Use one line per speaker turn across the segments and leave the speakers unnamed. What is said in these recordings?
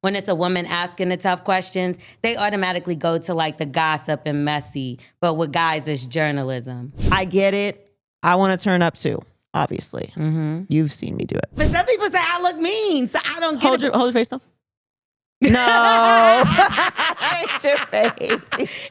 When it's a woman asking the tough questions, they automatically go to like the gossip and messy. But with guys, it's journalism.
I get it. I want to turn up too, obviously.
Mm-hmm.
You've seen me do it.
But some people say I look mean, so I don't get it.
Hold your face though. No. It's your face.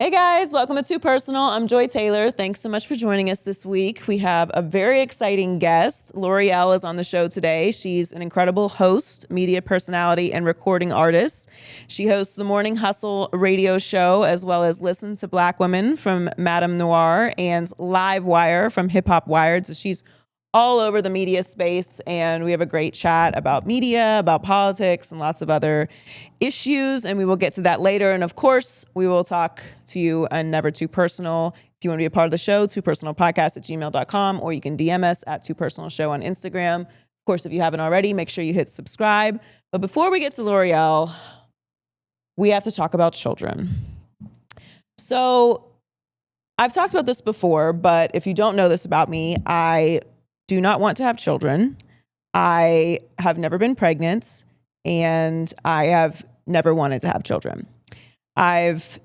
Hey guys, welcome to Too Personal. I'm Joy Taylor. Thanks so much for joining us this week. We have a very exciting guest. L'Oreal is on the show today. She's an incredible host, media personality, and recording artist. She hosts the Morning Hustle radio show, as well as Listen to Black Women from Madame Noir and Live Wire from Hip Hop Wired. So she's all over the media space, and we have a great chat about media, about politics, and lots of other issues, and we will get to that later. And of course, we will talk to you on Never Too Personal. If you want to be a part of the show, toopersonalpodcast@gmail.com, or you can DM us at Too Personal Show on Instagram. Of course, if you haven't already, make sure you hit subscribe. But before we get to L'Oreal, we have to talk about children. So I've talked about this before, but if you don't know this about me, I do not want to have children. I have never been pregnant, and I have never wanted to have children. I've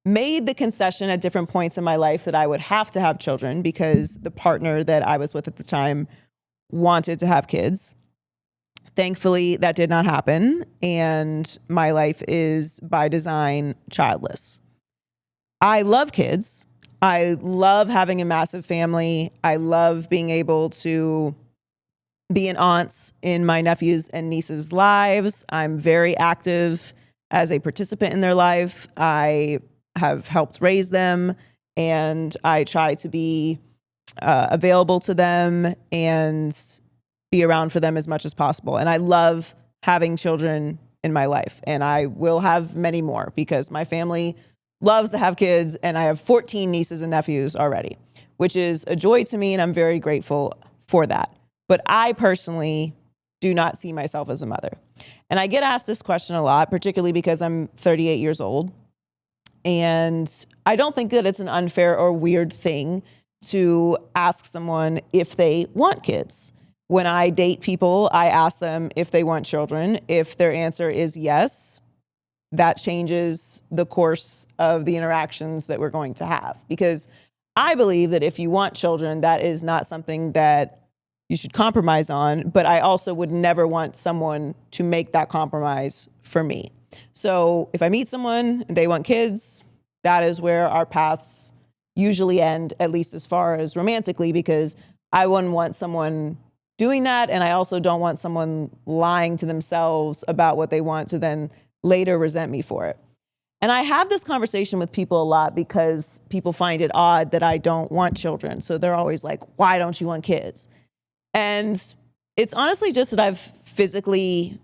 made the concession at different points in my life that I would have to have children because the partner that I was with at the time wanted to have kids. Thankfully, that did not happen, and my life is by design childless. I love kids. I love having a massive family. I love being able to be an aunt in my nephews' and nieces' lives. I'm very active as a participant in their life. I have helped raise them, and I try to be available to them and be around for them as much as possible. And I love having children in my life, and I will have many more because my family loves to have kids, and I have 14 nieces and nephews already, which is a joy to me, and I'm very grateful for that. But I personally do not see myself as a mother. And I get asked this question a lot, particularly because I'm 38 years old. And I don't think that it's an unfair or weird thing to ask someone if they want kids. When I date people, I ask them if they want children. If their answer is yes, that changes the course of the interactions that we're going to have. Because I believe that if you want children, that is not something that you should compromise on, but I also would never want someone to make that compromise for me. So if I meet someone and they want kids, that is where our paths usually end, at least as far as romantically, because I wouldn't want someone doing that, and I also don't want someone lying to themselves about what they want to then later resent me for it. And I have this conversation with people a lot because people find it odd that I don't want children. So they're always like, why don't you want kids? And it's honestly just that I've physically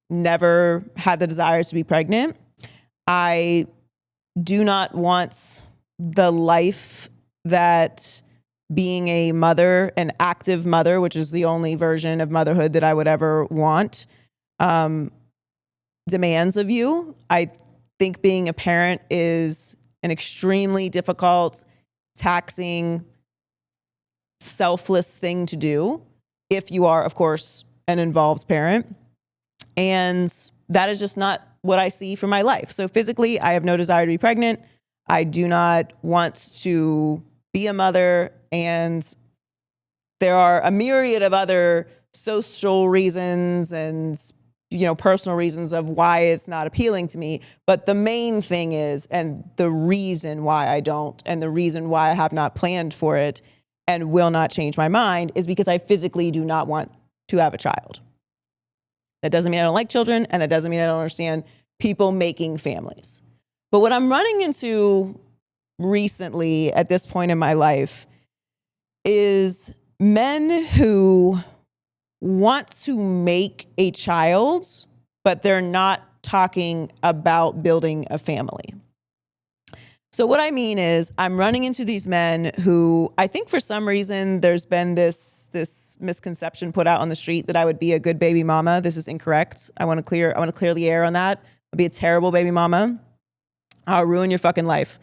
never had the desire to be pregnant. I do not want the life that being a mother, an active mother, which is the only version of motherhood that I would ever want, demands of you. I think being a parent is an extremely difficult, taxing, selfless thing to do if you are, of course, an involved parent. And that is just not what I see for my life. So physically, I have no desire to be pregnant. I do not want to be a mother. And there are a myriad of other social reasons and personal reasons of why it's not appealing to me. But the main thing is, and the reason why I don't, and the reason why I have not planned for it and will not change my mind, is because I physically do not want to have a child. That doesn't mean I don't like children, and that doesn't mean I don't understand people making families. But what I'm running into recently at this point in my life is men who want to make a child, but they're not talking about building a family. So what I mean is I'm running into these men who I think for some reason there's been this misconception put out on the street that I would be a good baby mama. This is incorrect. I want to clear the air on that. I'll be a terrible baby mama. I'll ruin your fucking life.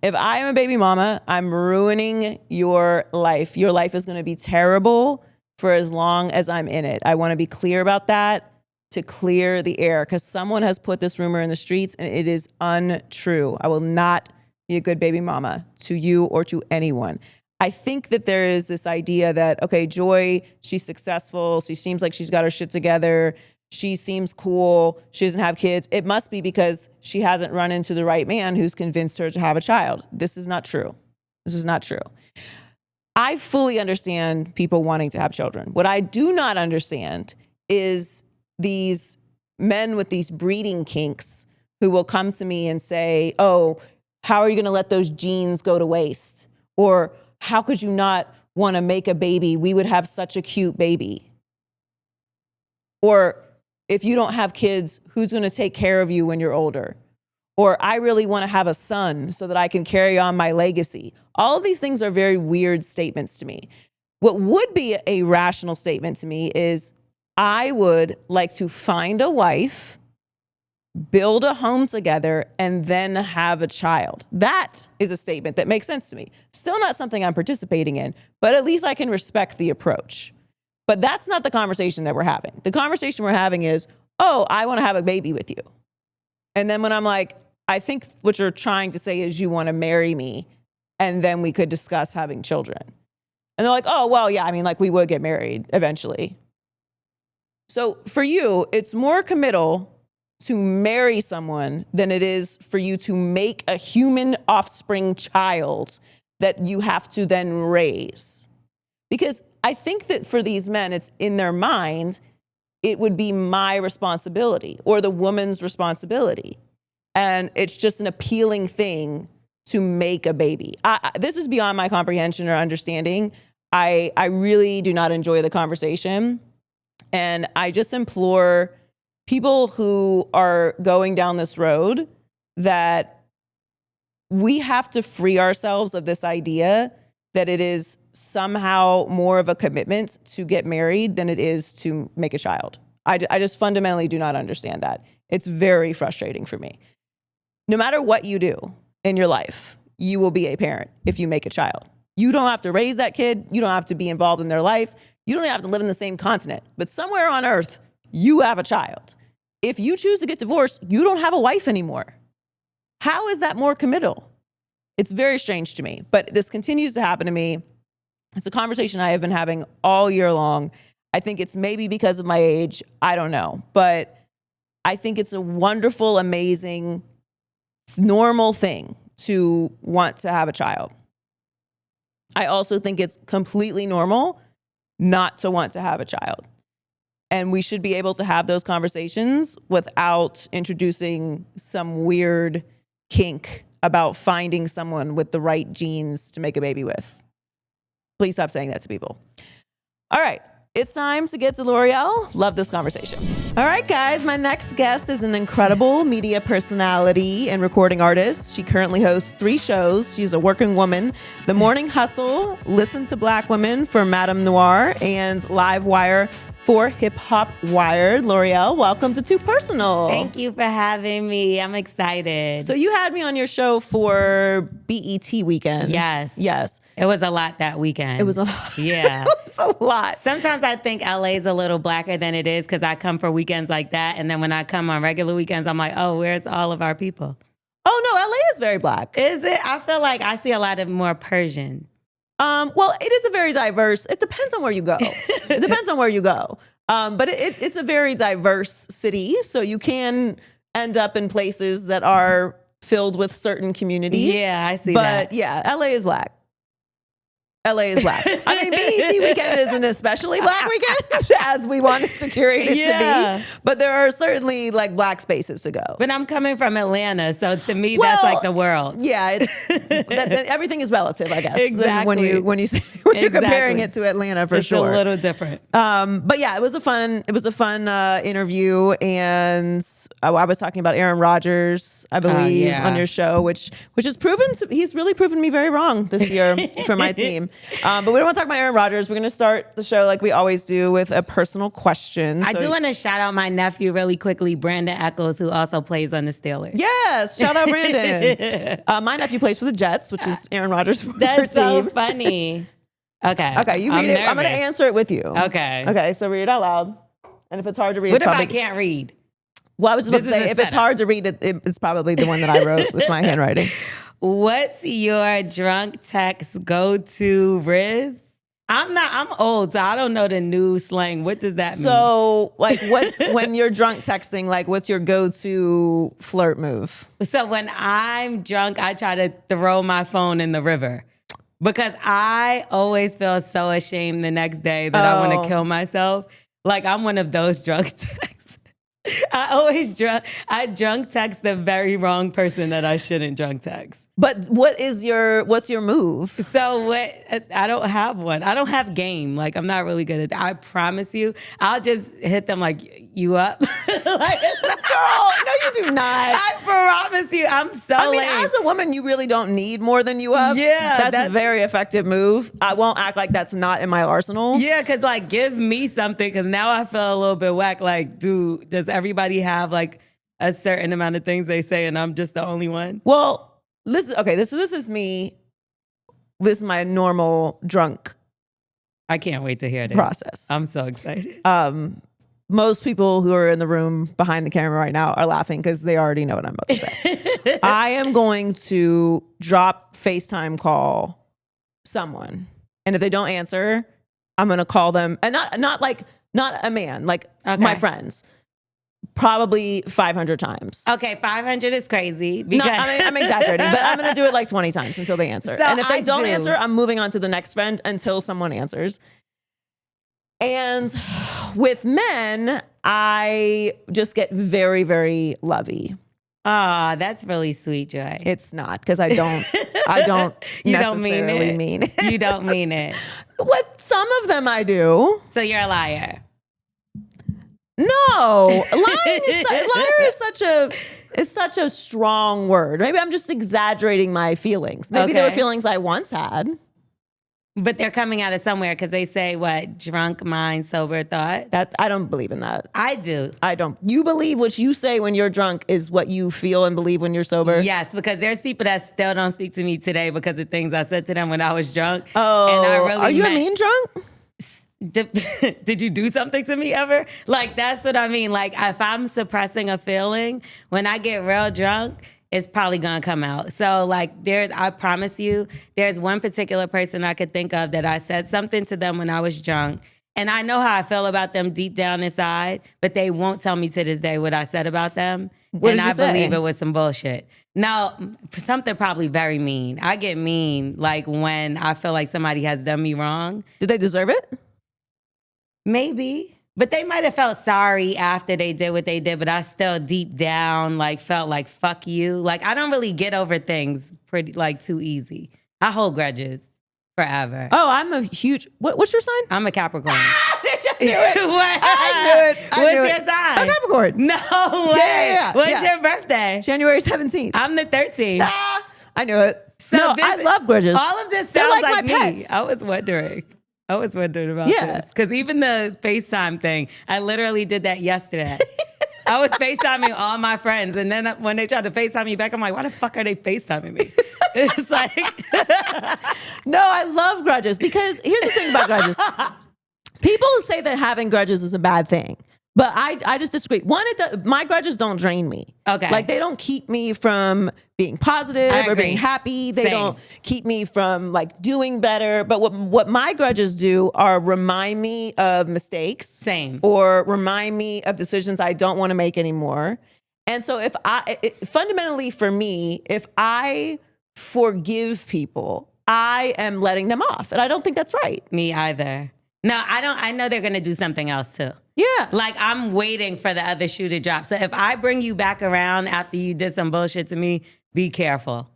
If I am a baby mama, I'm ruining your life. Your life is going to be terrible. for as long as I'm in it. I want to be clear about that to clear the air, because someone has put this rumor in the streets and it is untrue. I will not be a good baby mama to you or to anyone. I think that there is this idea that, okay, Joy, she's successful. She seems like she's got her shit together. She seems cool. She doesn't have kids. It must be because she hasn't run into the right man who's convinced her to have a child. This is not true. This is not true. I fully understand people wanting to have children. What I do not understand is these men with these breeding kinks who will come to me and say, oh, how are you going to let those genes go to waste? Or how could you not want to make a baby? We would have such a cute baby. Or if you don't have kids, who's going to take care of you when you're older? Or I really want to have a son so that I can carry on my legacy. All of these things are very weird statements to me. What would be a rational statement to me is I would like to find a wife, build a home together, and then have a child. That is a statement that makes sense to me. Still not something I'm participating in, but at least I can respect the approach. But that's not the conversation that we're having. The conversation we're having is, oh, I want to have a baby with you. And then when I'm like, I think what you're trying to say is you want to marry me, and then we could discuss having children. And they're like, oh, well, yeah, I mean, like we would get married eventually. So for you, it's more committal to marry someone than it is for you to make a human offspring child that you have to then raise. Because I think that for these men, it's in their mind, it would be my responsibility or the woman's responsibility. And it's just an appealing thing to make a baby. This is beyond my comprehension or understanding. I really do not enjoy the conversation. And I just implore people who are going down this road that we have to free ourselves of this idea that it is somehow more of a commitment to get married than it is to make a child. I just fundamentally do not understand that. It's very frustrating for me. No matter what you do in your life, you will be a parent if you make a child. You don't have to raise that kid. You don't have to be involved in their life. You don't have to live in the same continent. But somewhere on earth, you have a child. If you choose to get divorced, you don't have a wife anymore. How is that more committal? It's very strange to me, but this continues to happen to me. It's a conversation I have been having all year long. I think it's maybe because of my age. I don't know. But I think it's a wonderful, amazing, normal thing to want to have a child. I also think it's completely normal not to want to have a child. And we should be able to have those conversations without introducing some weird kink about finding someone with the right genes to make a baby with. Please stop saying that to people. All right, it's time to get to L'Oreal. Love this conversation. All right, guys, my next guest is an incredible media personality and recording artist. She currently hosts 3 shows. She's a working woman: The Morning Hustle, Listen to Black Women for Madame Noir, and Live Wire for Hip Hop Wired. L'Oreal, welcome to Too Personal.
Thank you for having me. I'm excited.
So you had me on your show for BET weekends.
Yes. It was a lot that weekend.
It was a lot.
Yeah.
It was a lot.
Sometimes I think LA is a little blacker than it is because I come for weekends like that. And then when I come on regular weekends, I'm like, oh, where's all of our people?
Oh, no, LA is very black.
Is it? I feel like I see a lot of more Persian.
Well, it is a very diverse, it depends on where you go. It depends on where you go. But it's a very diverse city. So you can end up in places that are filled with certain communities.
Yeah, I see that.
But yeah, LA is black. LA is black. I mean, BET weekend is an especially black weekend as we wanted to curate it to be. But there are certainly like black spaces to go.
But I'm coming from Atlanta, so to me, that's like the world.
Yeah, it's everything is relative, I guess.
Exactly.
When you're comparing it to Atlanta, for sure,
it's a little different.
But yeah, it was a fun interview, and I was talking about Aaron Rodgers, I believe, on your show, which has he's really proven me very wrong this year for my team. But we don't want to talk about Aaron Rodgers. We're going to start the show like we always do with a personal question.
I do want to shout out my nephew really quickly, Brandon Echols, who also plays on the Steelers.
Yes, shout out Brandon. My nephew plays for the Jets, which is Aaron Rodgers'
That's so
team.
funny. Okay.
Okay, you read it. I'm going to
nervous.
answer it with you.
Okay.
Okay, so read it out loud. And if it's hard to read,
What
it's
if
probably...
I can't read?
Well, I was just about to
This is
say,
a
if it's
setup.
hard to read, it's probably the one that I wrote with my handwriting.
What's your drunk text go-to, Riz? I'm old, so I don't know the new slang. What does that mean?
So, like, when you're drunk texting, like, what's your go-to flirt move?
So when I'm drunk, I try to throw my phone in the river because I always feel so ashamed the next day that I want to kill myself. Like I'm one of those drunk texts. I drunk text the very wrong person that I shouldn't drunk text.
But what's your move?
So what? I don't have one. I don't have game. Like I'm not really good at that. I promise you, I'll just hit them like, you up? Like,
Girl, no, you do not.
I promise you, I'm so
I mean,
lame.
as a woman, you really don't need more than you up.
Yeah,
that's a very effective move. I won't act like that's not in my arsenal.
Yeah, because like give me something because now I feel a little bit whack. Like, dude, does everybody have like a certain amount of things they say and I'm just the only one?
Well, listen, okay, this is me. This is my normal drunk
I can't wait to hear this.
process.
I'm so excited.
Most people who are in the room behind the camera right now are laughing because they already know what I'm about to say. I am going to drop FaceTime call someone. And if they don't answer, I'm going to call them. And not a man, like my friends. Probably 500 times.
Okay, 500 is crazy.
No,
Because
I mean, I'm exaggerating, but I'm going to do it like 20 times until they answer.
So
and if they
I
don't
do.
answer, I'm moving on to the next friend until someone answers. And with men, I just get very, very lovey.
Ah, that's really sweet, Joy.
It's not because I don't
You don't mean
necessarily
it.
mean it.
You don't mean it.
What some of them I do.
So you're a liar.
No, liar is such a strong word. Maybe I'm just exaggerating my feelings. Maybe there were
Okay.
feelings I once had.
But they're coming out of somewhere because they say what? Drunk mind, sober thought.
That I don't believe in that.
I do.
I don't. You believe what you say when you're drunk is what you feel and believe when you're sober?
Yes, because there's people that still don't speak to me today because of things I said to them when I was drunk.
Oh,
and I really
are you
meant,
a mean drunk?
Did you do something to me ever? Like, that's what I mean. Like, if I'm suppressing a feeling, when I get real drunk, it's probably gonna come out. So, like, I promise you, there's one particular person I could think of that I said something to them when I was drunk. And I know how I feel about them deep down inside, but they won't tell me to this day what I said about them.
What
and
did you
I
say?
believe it was some bullshit. No, something probably very mean. I get mean, like, when I feel like somebody has done me wrong.
Did they deserve it?
Maybe. But they might have felt sorry after they did what they did, but I still deep down like felt like fuck you. Like I don't really get over things pretty like too easy. I hold grudges forever.
Oh, I'm a huge. What's your sign?
I'm a Capricorn.
I knew it.
What?
I knew it. I
What's
knew
your
it.
sign?
I'm Capricorn.
No way.
Yeah.
What's
Yeah.
your birthday?
January 17th.
I'm the 13th.
I knew it.
So
no,
this-
I love grudges.
All of this
They're
sounds
like
like,
my
me.
pets.
I was wondering about
Yeah.
this. Because even the FaceTime thing, I literally did that yesterday. I was FaceTiming all my friends. And then when they tried to FaceTime me back, I'm like, why the fuck are they FaceTiming me? It's like,
No, I love grudges because here's the thing about grudges. People say that having grudges is a bad thing. But I just disagree. One, my grudges don't drain me.
Okay.
Like they don't keep me from being positive
I
or
agree.
being happy. They
Same.
don't keep me from like doing better. But what my grudges do are remind me of mistakes.
Same.
Or remind me of decisions I don't want to make anymore. And so fundamentally for me, if I forgive people, I am letting them off. And I don't think that's right.
me either. No, I don't. I know they're going to do something else too.
Yeah.
Like I'm waiting for the other shoe to drop. So if I bring you back around after you did some bullshit to me, be careful.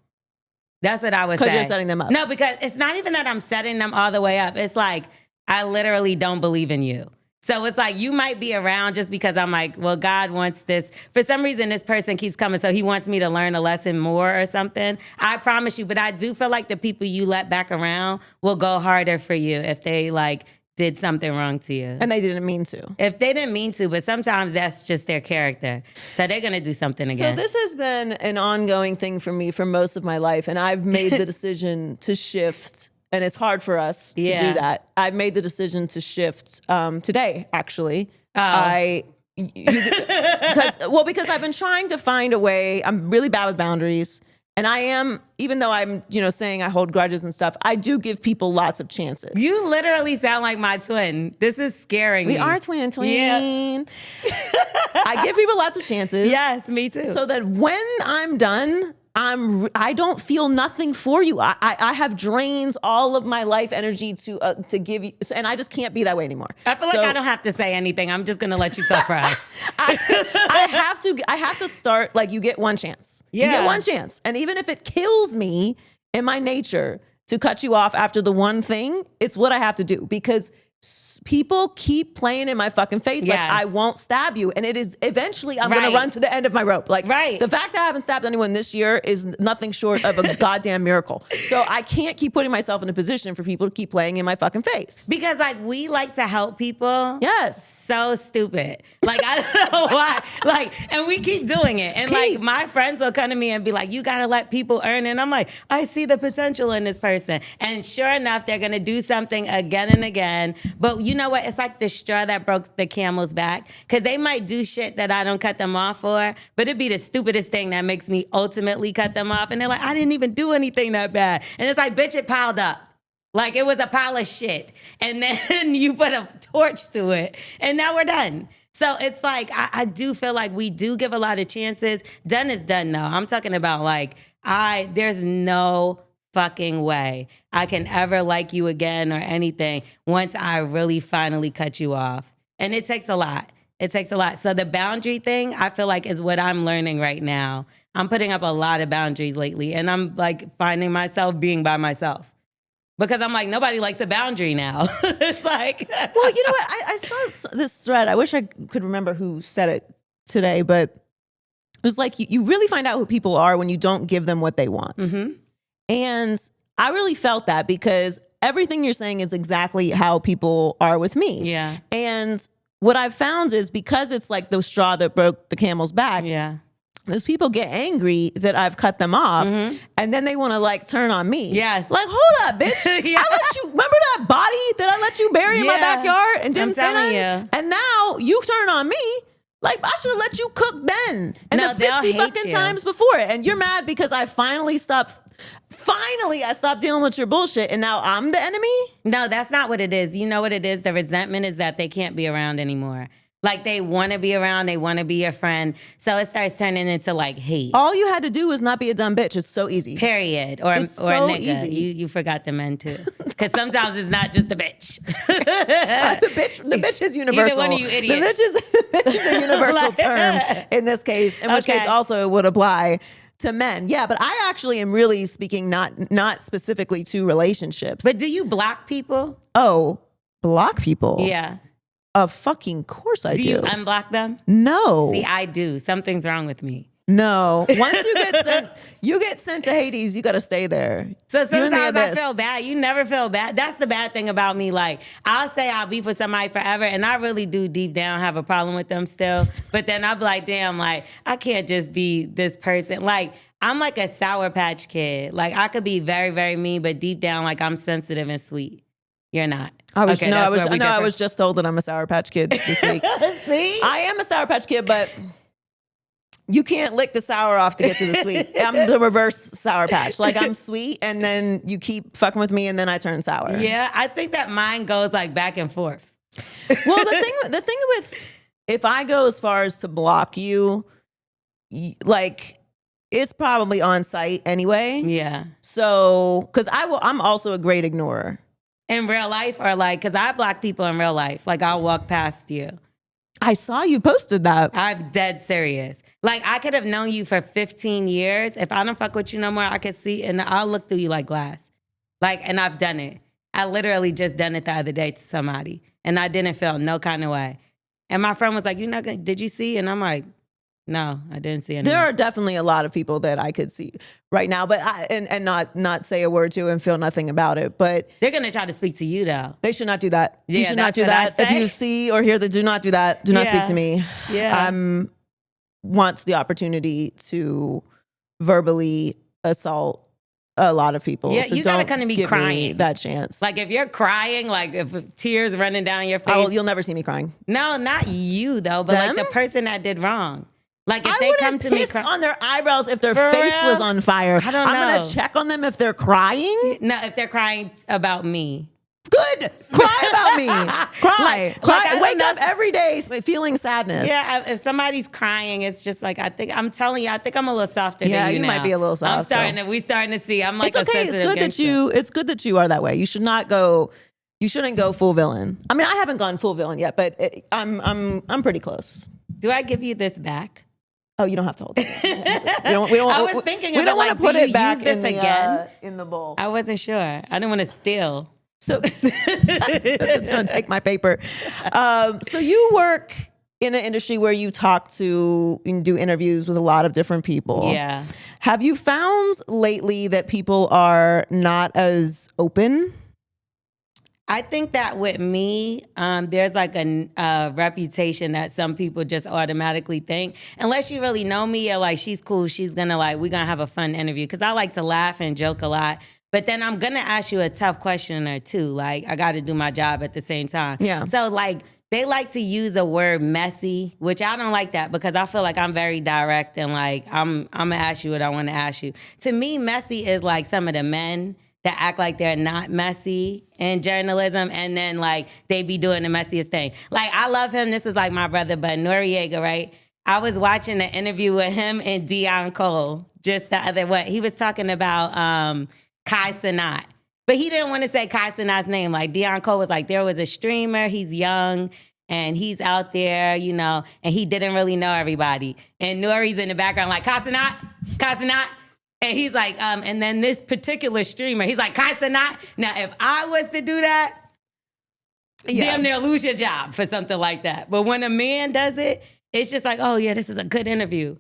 That's what I would say.
Because you're setting them up.
No, because it's not even that I'm setting them all the way up. It's like I literally don't believe in you. So it's like you might be around just because I'm like, well, God wants this. For some reason, this person keeps coming, so he wants me to learn a lesson more or something. I promise you, but I do feel like the people you let back around will go harder for you if they like did something wrong to you.
And they didn't mean to.
If they didn't mean to, but sometimes that's just their character. So they're going to do something again.
So this has been an ongoing thing for me for most of my life. And I've made the decision to shift and it's hard for us to
Yeah.
do that. I've made the decision to shift today, actually.
Oh.
Because I've been trying to find a way. I'm really bad with boundaries. And I am, even though I'm, saying I hold grudges and stuff, I do give people lots of chances.
You literally sound like my twin. This is scaring me.
We are twin.
Yeah.
I give people lots of chances.
Yes, me too.
So that when I'm done, I don't feel nothing for you. I have drains all of my life energy to give you, and I just can't be that way anymore.
I feel like I don't have to say anything. I'm just gonna let you talk for us.
I have to start, like, you get one chance. You
Yeah.
get one chance. And even if it kills me in my nature to cut you off after the one thing, it's what I have to do, because people keep playing in my fucking face.
Yes.
Like, I won't stab you. And it is eventually I'm going
Right.
to run to the end of my rope. Like,
Right.
the fact that I haven't stabbed anyone this year is nothing short of a goddamn miracle. So I can't keep putting myself in a position for people to keep playing in my fucking face.
Because like we like to help people.
Yes.
So stupid. Like, I don't know why. Like, and we keep doing it. And like my friends will come to me and be like, you gotta let people earn. And I'm like, I see the potential in this person. And sure enough, they're gonna do something again and again. But you know what? It's like the straw that broke the camel's back. Cause they might do shit that I don't cut them off for, but it'd be the stupidest thing that makes me ultimately cut them off. And they're like, I didn't even do anything that bad. And it's like, bitch, it piled up. Like, it was a pile of shit. And then you put a torch to it. And now we're done. So it's like, I do feel like we do give a lot of chances. Done is done, though. I'm talking about, like, there's no fucking way I can ever like you again or anything once I really finally cut you off. And it takes a lot. It takes a lot. So the boundary thing, I feel like, is what I'm learning right now. I'm putting up a lot of boundaries lately. And I'm, like, finding myself being by myself. Because I'm like, nobody likes a boundary now. It's like...
Well, you know what? I saw this thread. I wish I could remember who said it today, but it was like, you really find out who people are when you don't give them what they want.
Mm-hmm.
And I really felt that, because everything you're saying is exactly how people are with me.
Yeah.
And what I've found is, because it's like the straw that broke the camel's back,
Yeah.
those people get angry that I've cut them off, and then they want to, like, turn on me.
Yes.
Like, hold up, bitch.
Yeah.
I let you, remember that body that I let you bury in my
Yeah.
backyard and didn't
I'm
say
telling
nothing?
you.
And now you turn on me. Like, I should have let you cook then. And
No,
the
they'll
50
hate
fucking
you.
times before it. And you're mad because I finally stopped dealing with your bullshit, and now I'm the enemy?
No, that's not what it is. You know what it is? The resentment is that they can't be around anymore. Like, they want to be around. They want to be your friend. So it starts turning into, like, hate.
All you had to do was not be a dumb bitch. It's so easy.
Period. Or
It's
a
so
nigga.
easy.
You forgot the men, too. Because sometimes it's not just the bitch.
The bitch is universal.
one of you idiots.
The bitch is a universal
Like-
term in this case, in which
Okay.
case also it would apply to men. Yeah, but I actually am really speaking not specifically to relationships.
But do you block people?
Block people?
Yeah.
Of fucking course I do.
Do you unblock them?
No.
See, I do. Something's wrong with me.
No. Once you get sent to Hades, you got to stay there.
So
You in the
sometimes I
abyss.
feel bad. You never feel bad. That's the bad thing about me. Like, I'll say I'll be for somebody forever, and I really do deep down have a problem with them still. But then I'll be like, damn, like, I can't just be this person. Like, I'm like a Sour Patch Kid. Like, I could be very, very mean, but deep down, like, I'm sensitive and sweet. You're not.
I was
Okay, that's where we
I
differ.
was just told that I'm a Sour Patch Kid this week.
See?
I am a Sour Patch Kid, but you can't lick the sour off to get to the sweet. I'm the reverse Sour Patch. Like, I'm sweet, and then you keep fucking with me, and then I turn sour.
Yeah, I think that mine goes like back and forth.
Well, the thing with, if I go as far as to block you, like, it's probably on site anyway.
Yeah.
So, because I'm also a great ignorer.
In real life, or like, because I block people in real life. Like, I'll walk past you.
I saw you posted that.
I'm dead serious. Like, I could have known you for 15 years. If I don't fuck with you no more, I could see, and I'll look through you like glass. Like, and I've done it. I literally just done it the other day to somebody, and I didn't feel no kind of way. And my friend was like, "You're not gonna, did you see?" And I'm like, no, I didn't see anything.
There are definitely a lot of people that I could see right now, but and not say a word to and feel nothing about it. But
They're gonna try to speak to you though.
they should not do that. You
Yeah,
should not
that's
do
what I
that. If
say.
you see or hear that, do not do that. Do not
Yeah.
speak to me.
Yeah.
Wants the opportunity to verbally assault a lot of people.
Yeah,
so
you gotta
don't
kinda be
give me
crying.
that chance.
Like if you're crying, like if tears running down your face.
You'll never see me crying.
No, not you though, but like
Them?
the person that did wrong. Like if
I
they
wouldn't
come to me
piss on their eyebrows if their
For
face
real?
was on fire.
I don't
I'm
know.
gonna check on them if they're crying.
No, if they're crying about me.
Good. Cry about me. Cry.
Like, I
Cry.
don't
Wake
know
up every day feeling sadness.
Yeah, if somebody's crying, it's just like I'm telling you, I think I'm a little softer
Yeah,
than you
you
now.
might be a little soft,
We starting to see. I'm like
It's okay.
a sensitive
It's good that you are that way. You shouldn't go full villain. I mean, I haven't gone full villain yet, but I'm pretty close.
Do I give you this back?
Oh, you don't have to hold it. We don't,
I was thinking
we
of
don't
it,
want
like,
to put
do you
it back
use this
in the,
again?
In the bowl.
I wasn't sure. I didn't want to steal.
So it's gonna take my paper. So you work in an industry where you talk to and do interviews with a lot of different people.
Yeah.
Have you found lately that people are not as open?
I think that with me, there's like a reputation that some people just automatically think, unless you really know me, or like she's cool, she's gonna we're gonna have a fun interview. Cause I like to laugh and joke a lot. But then I'm gonna ask you a tough question or two. Like I gotta do my job at the same time.
Yeah.
So like they like to use the word messy, which I don't like that because I feel like I'm very direct and like I'm gonna ask you what I wanna ask you. To me, messy is like some of the men that act like they're not messy in journalism, and then like they be doing the messiest thing. Like I love him. This is like my brother, but Noriega, right? I was watching an interview with him and Deion Cole just the other way. He was talking about Kai Cenat, but he didn't want to say Kai Cenat's name. Like Deion Cole was like, there was a streamer, he's young and he's out there, you know, and he didn't really know everybody. And Nori's in the background like, Kai Cenat. And he's like, and then this particular streamer, he's like, Kai Cenat. Now, if I was to do that, damn near lose your job for something like that. But when a man does it, it's just like, oh yeah, this is a good interview.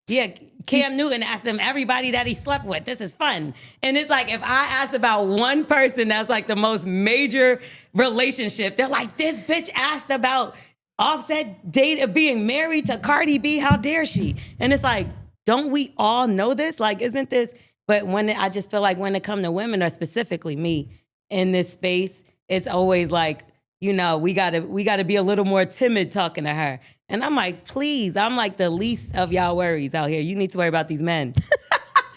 Yeah, Cam Newton asked him everybody that he slept with. This is fun. And it's like, if I ask about one person that's like the most major relationship, they're like, this bitch asked about Offset being married to Cardi B. How dare she? And it's like, don't we all know this? Like, isn't this? But I just feel like when it comes to women, or specifically me in this space, it's always like, you know, we gotta be a little more timid talking to her. And I'm like, please, I'm like the least of y'all worries out here. You need to worry about these men.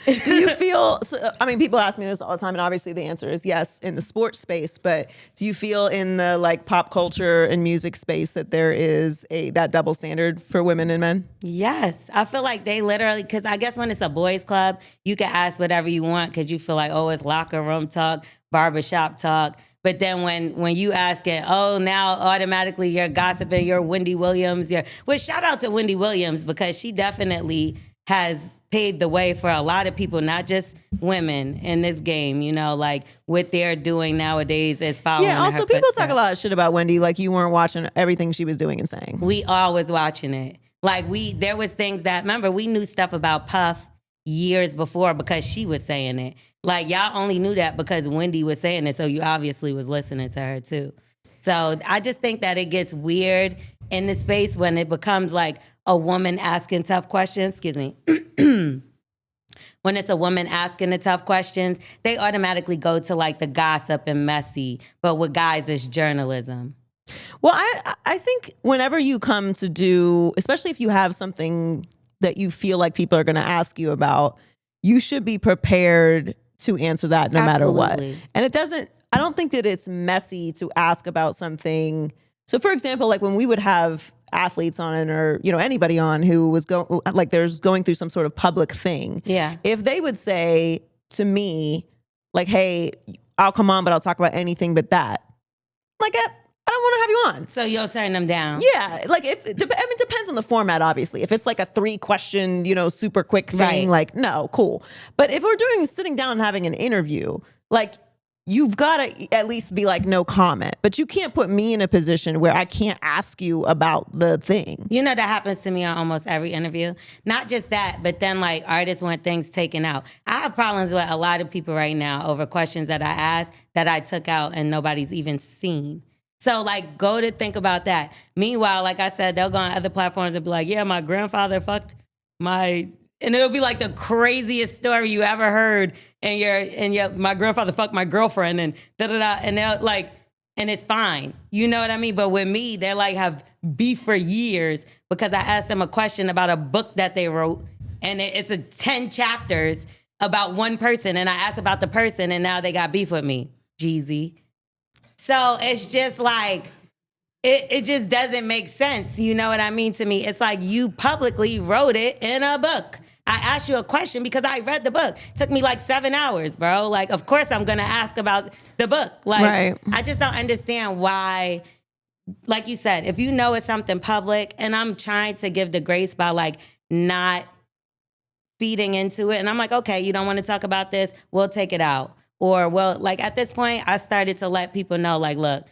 Do you feel, I mean, people ask me this all the time, and obviously the answer is yes in the sports space, but do you feel in the like pop culture and music space that there is that double standard for women and men?
Yes. I feel like they literally, because I guess when it's a boys club, you can ask whatever you want because you feel like, oh, it's locker room talk, barbershop talk. But then when you ask it, oh, now automatically you're gossiping, you're Wendy Williams. Well, shout out to Wendy Williams because she definitely has paved the way for a lot of people, not just women in this game, you know, like what they're doing nowadays is following
Yeah, also
her
people
footsteps.
talk a lot of shit about Wendy like you weren't watching everything she was doing and saying.
We all was watching it. Like there was things that, remember, we knew stuff about Puff years before because she was saying it. Like y'all only knew that because Wendy was saying it, so you obviously was listening to her too. So I just think that it gets weird in the space when it becomes like a woman asking tough questions. Excuse me. When it's a woman asking the tough questions, they automatically go to like the gossip and messy. But with guys, it's journalism.
Well, I think whenever you come to do, especially if you have something that you feel like people are going to ask you about, you should be prepared to answer that no matter what.
Absolutely.
And I don't think that it's messy to ask about something. So for example, like when we would have athletes on or, you know, anybody on who was going through some sort of public thing.
Yeah.
If they would say to me like, hey, I'll come on, but I'll talk about anything but that. Like, I don't want to have you on.
So you'll turn them down.
Yeah, like it depends on the format, obviously. If it's like a 3-question, you know, super quick thing,
Right.
like no, cool. But if we're sitting down and having an interview, like you've got to at least be like no comment. But you can't put me in a position where I can't ask you about the thing.
You know that happens to me on almost every interview. Not just that, but then like artists want things taken out. I have problems with a lot of people right now over questions that I asked that I took out and nobody's even seen. So like go to think about that. Meanwhile, like I said, they'll go on other platforms and be like, yeah, my grandfather fucked my and it'll be like the craziest story you ever heard. And my grandfather fucked my girlfriend and da da da. And they're like, and it's fine. You know what I mean? But with me, they're like have beef for years because I asked them a question about a book that they wrote. And it's 10 chapters about one person. And I asked about the person and now they got beef with me. Jeezy. So it's just like, it just doesn't make sense. You know what I mean to me? It's like you publicly wrote it in a book. I asked you a question because I read the book. It took me like 7 hours, bro. Like, of course I'm going to ask about the book. Like,
right.
I just don't understand why, like you said, if you know it's something public, and I'm trying to give the grace by like not feeding into it. And I'm like, okay, you don't want to talk about this? We'll take it out. Or, well, like at this point, I started to let people know, like, look,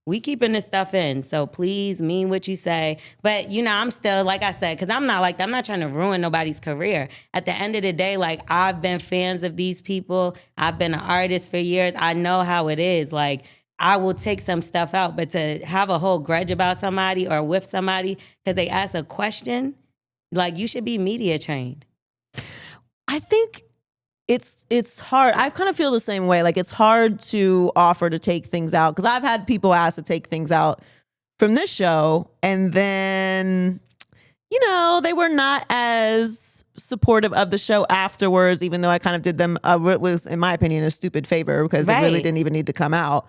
we keeping this stuff in, so please mean what you say. But, you know, I'm still, like I said, because I'm not trying to ruin nobody's career. At the end of the day, like, I've been fans of these people. I've been an artist for years. I know how it is. Like, I will take some stuff out, but to have a whole grudge about somebody or with somebody because they ask a question, like, you should be media trained.
I think it's hard. I kind of feel the same way. Like, it's hard to offer to take things out because I've had people ask to take things out from this show, and then, you know, they were not as supportive of the show afterwards, even though I kind of did them what was, in my opinion, a stupid favor because it really didn't even need to come out.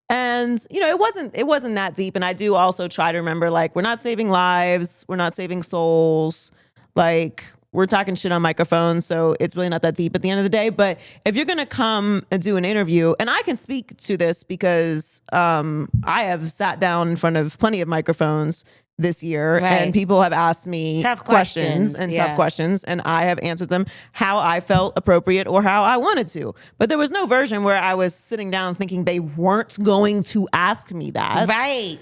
And, you know, it wasn't that deep. And I do also try to remember, like, we're not saving lives, we're not saving souls, like, we're talking shit on microphones, so it's really not that deep at the end of the day. But if you're going to come and do an interview, and I can speak to this because I have sat down in front of plenty of microphones this year, and people have asked me tough questions, and I have answered them how I felt appropriate or how I wanted to. But there was no version where I was sitting down thinking they weren't going to ask me that.
Right.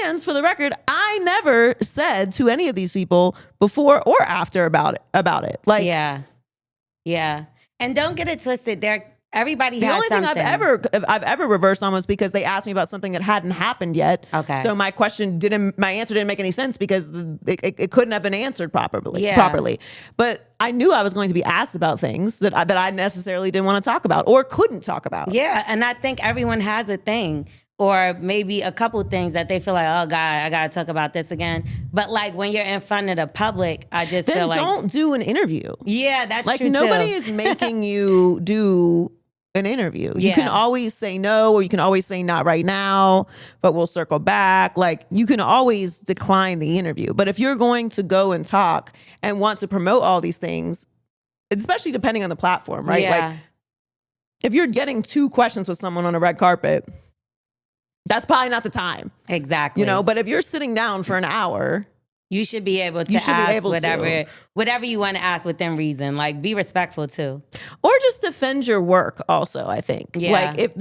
And for the record, I never said to any of these people before or after about it. Like,
yeah. And don't get it twisted. Everybody has
the only
something.
thing I've ever reversed on was because they asked me about something that hadn't happened yet.
Okay.
So my answer didn't make any sense because it couldn't have been answered properly. But I knew I was going to be asked about things that I necessarily didn't want to talk about or couldn't talk about.
Yeah, and I think everyone has a thing. Or maybe a couple things that they feel like, oh God, I gotta talk about this again. But like when you're in front of the public, I just feel like
don't do an interview.
Yeah, that's
like
true.
Like nobody
too.
is making you do an interview. You can always say no, or you can always say not right now, but we'll circle back. Like you can always decline the interview. But if you're going to go and talk and want to promote all these things, especially depending on the platform, right?
Yeah.
Like if you're getting 2 questions with someone on a red carpet, that's probably not the time.
Exactly.
You know, but if you're sitting down for an hour,
you should be able to ask whatever you want to ask within reason. Like, be respectful too.
Or just defend your work also, I think.
Yeah.
Like, if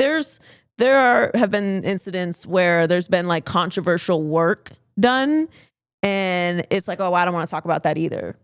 have been incidents where there's been like controversial work done and it's like, oh, I don't want to talk about that either.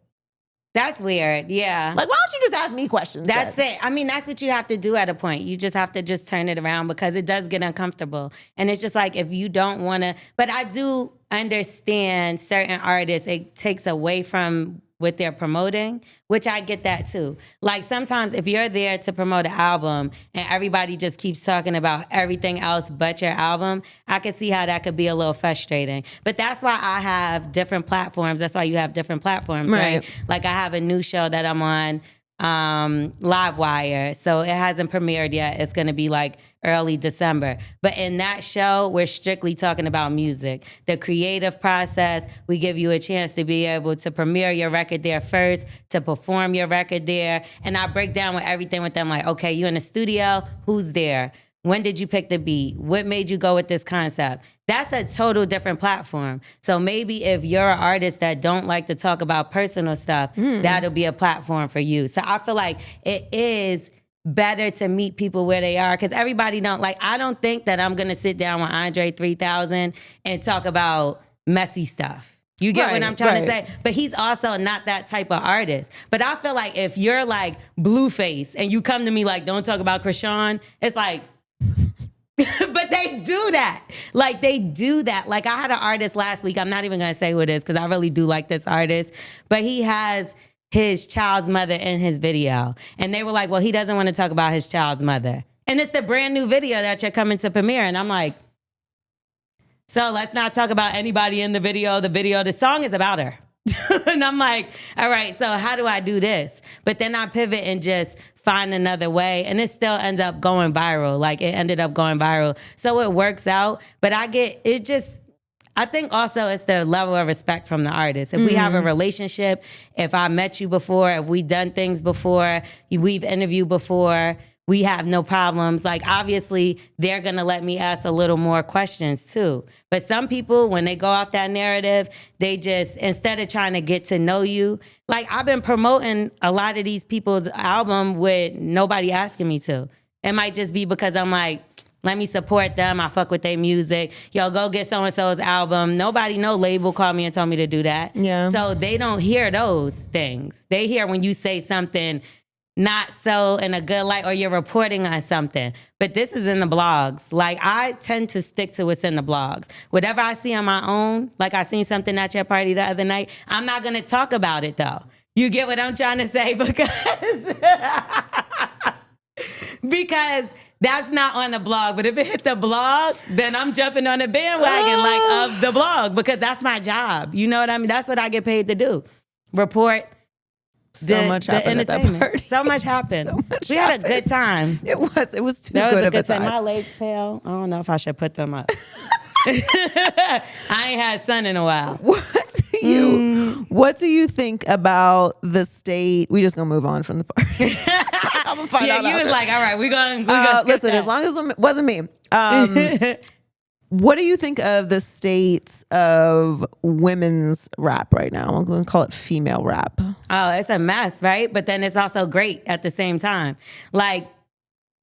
That's weird. Yeah.
Like, why don't you just ask me questions?
That's it. I mean, that's what you have to do at a point. You just have to just turn it around because it does get uncomfortable. And it's just like, if you don't want to, but I do understand certain artists, it takes away from what they're promoting, which I get that too. Like sometimes if you're there to promote an album and everybody just keeps talking about everything else but your album, I can see how that could be a little frustrating. But that's why I have different platforms. That's why you have different platforms, right? Like I have a new show that I'm on, Livewire. So it hasn't premiered yet. It's going to be like early December. But in that show, we're strictly talking about music, the creative process. We give you a chance to be able to premiere your record there first, to perform your record there. And I break down with everything with them like, okay, you in the studio, who's there? When did you pick the beat? What made you go with this concept? That's a total different platform. So maybe if you're an artist that don't like to talk about personal stuff, that'll be a platform for you. So I feel like it is better to meet people where they are because everybody I don't think that I'm going to sit down with Andre 3000 and talk about messy stuff. You get what I'm trying to say? But he's also not that type of artist. But I feel like if you're like Blueface and you come to me like, don't talk about Krishan, it's like, but they do that. Like, they do that. Like, I had an artist last week. I'm not even going to say who it is because I really do like this artist. But he has his child's mother in his video. And they were like, well, he doesn't want to talk about his child's mother. And it's the brand new video that you're coming to premiere. And I'm like, so let's not talk about anybody in the video. The song is about her. And I'm like, all right, so how do I do this? But then I pivot and just find another way. And it still ends up going viral. Like it ended up going viral. So it works out. But I think also it's the level of respect from the artist. If we have a relationship, if I met you before, if we've done things before, we've interviewed before, we have no problems. Like, obviously, they're going to let me ask a little more questions, too. But some people, when they go off that narrative, they just, instead of trying to get to know you, like, I've been promoting a lot of these people's album with nobody asking me to. It might just be because I'm like, let me support them. I fuck with their music. Yo, go get so-and-so's album. Nobody, no label called me and told me to do that.
Yeah.
So they don't hear those things. They hear when you say something not so in a good light or you're reporting on something. But this is in the blogs. Like, I tend to stick to what's in the blogs. Whatever I see on my own, like I seen something at your party the other night, I'm not going to talk about it, though. You get what I'm trying to say? Because that's not on the blog. But if it hit the blog, then I'm jumping on the bandwagon of the blog, because that's my job. You know what I mean? That's what I get paid to do. Report.
So much happened at that party.
So much happened. We had a good time.
It was too
That
good
was a
of a
good time.
time.
My legs pale. I don't know if I should put them up. I ain't had sun in a while.
What do you think about the state? We just gonna move on from the party. I'm gonna find out.
Yeah, you was like, all right, we're gonna
listen. As long as it wasn't me. What do you think of the state of women's rap right now? I'm going to call it female rap.
Oh, it's a mess, right? But then it's also great at the same time. Like,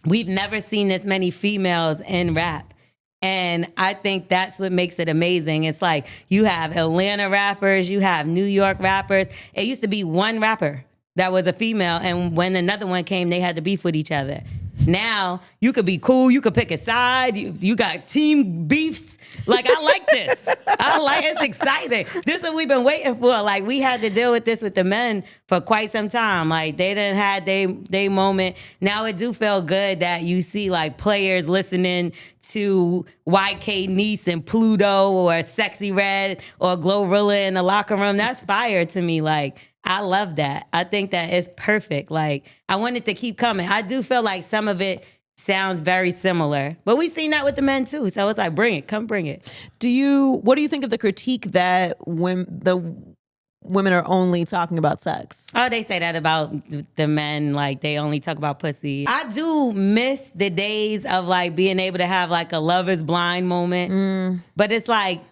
we've never seen this many females in rap. And I think that's what makes it amazing. It's like you have Atlanta rappers, you have New York rappers. It used to be one rapper that was a female, and when another one came, they had to beef with each other. Now, you could be cool, you could pick a side, you got team beefs. Like, I like this. It's exciting. This is what we've been waiting for. Like, we had to deal with this with the men for quite some time. Like, they didn't have they moment. Now it do feel good that you see, like, players listening to YK Nice and Pluto or Sexy Red or Glorilla in the locker room. That's fire to me. Like, I love that. I think that it's perfect. Like, I want it to keep coming. I do feel like some of it sounds very similar, but we've seen that with the men too. So it's like, bring it, come bring it.
What do you think of the critique that the women are only talking about sex?
Oh, they say that about the men, like they only talk about pussy. I do miss the days of like being able to have like a Love is Blind moment, but it's like,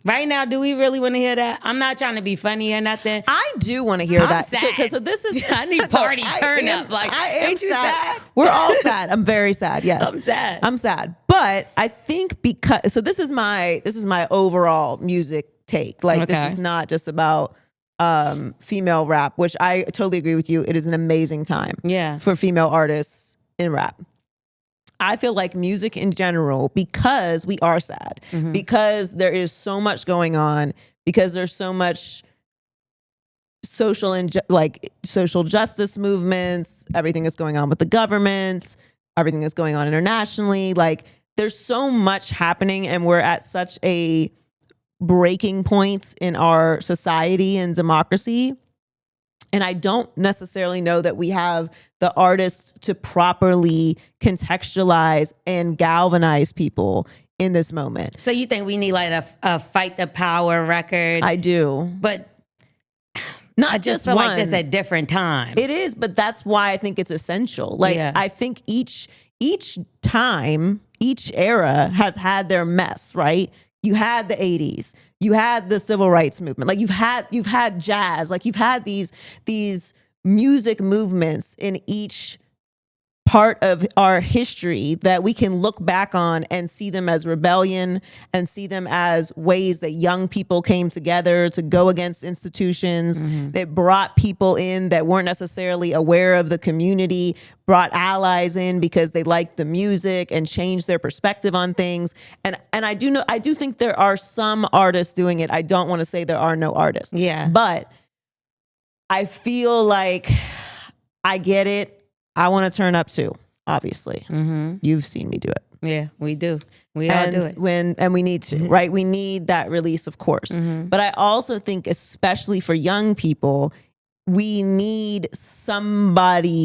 right now, do we really want to hear that? I'm not trying to be funny or nothing.
I do want to hear that.
Sad.
So this is
I need party turn up. Like,
I am
ain't you sad?
We're all sad. I'm very sad. Yes,
I'm sad.
But I think this is my overall music take. Like, This is not just about female rap, which I totally agree with you. It is an amazing time for female artists in rap. I feel like music in general, because we are sad, because there is so much going on, because there's so much social justice movements, everything that's going on with the government, everything that's going on internationally. Like, there's so much happening, and we're at such a breaking point in our society and democracy. And I don't necessarily know that we have the artists to properly contextualize and galvanize people in this moment.
So you think we need like a Fight the Power record? I
do.
But
I
just feel like this at different time.
It is, but that's why I think it's essential. Like, I think each time, each era has had their mess, right? You had the 80s. You had the civil rights movement. Like, you've had jazz. Like, you've had these music movements in each part of our history that we can look back on and see them as rebellion and see them as ways that young people came together to go against institutions, that brought people in that weren't necessarily aware of the community, brought allies in because they liked the music and changed their perspective on things. And I do think there are some artists doing it. I don't want to say there are no artists.
Yeah.
But I feel like I get it. I want to turn up too, obviously. You've seen me do it.
Yeah, we do. We all do it.
And we need to, right? We need that release, of course. But I also think, especially for young people, we need somebody's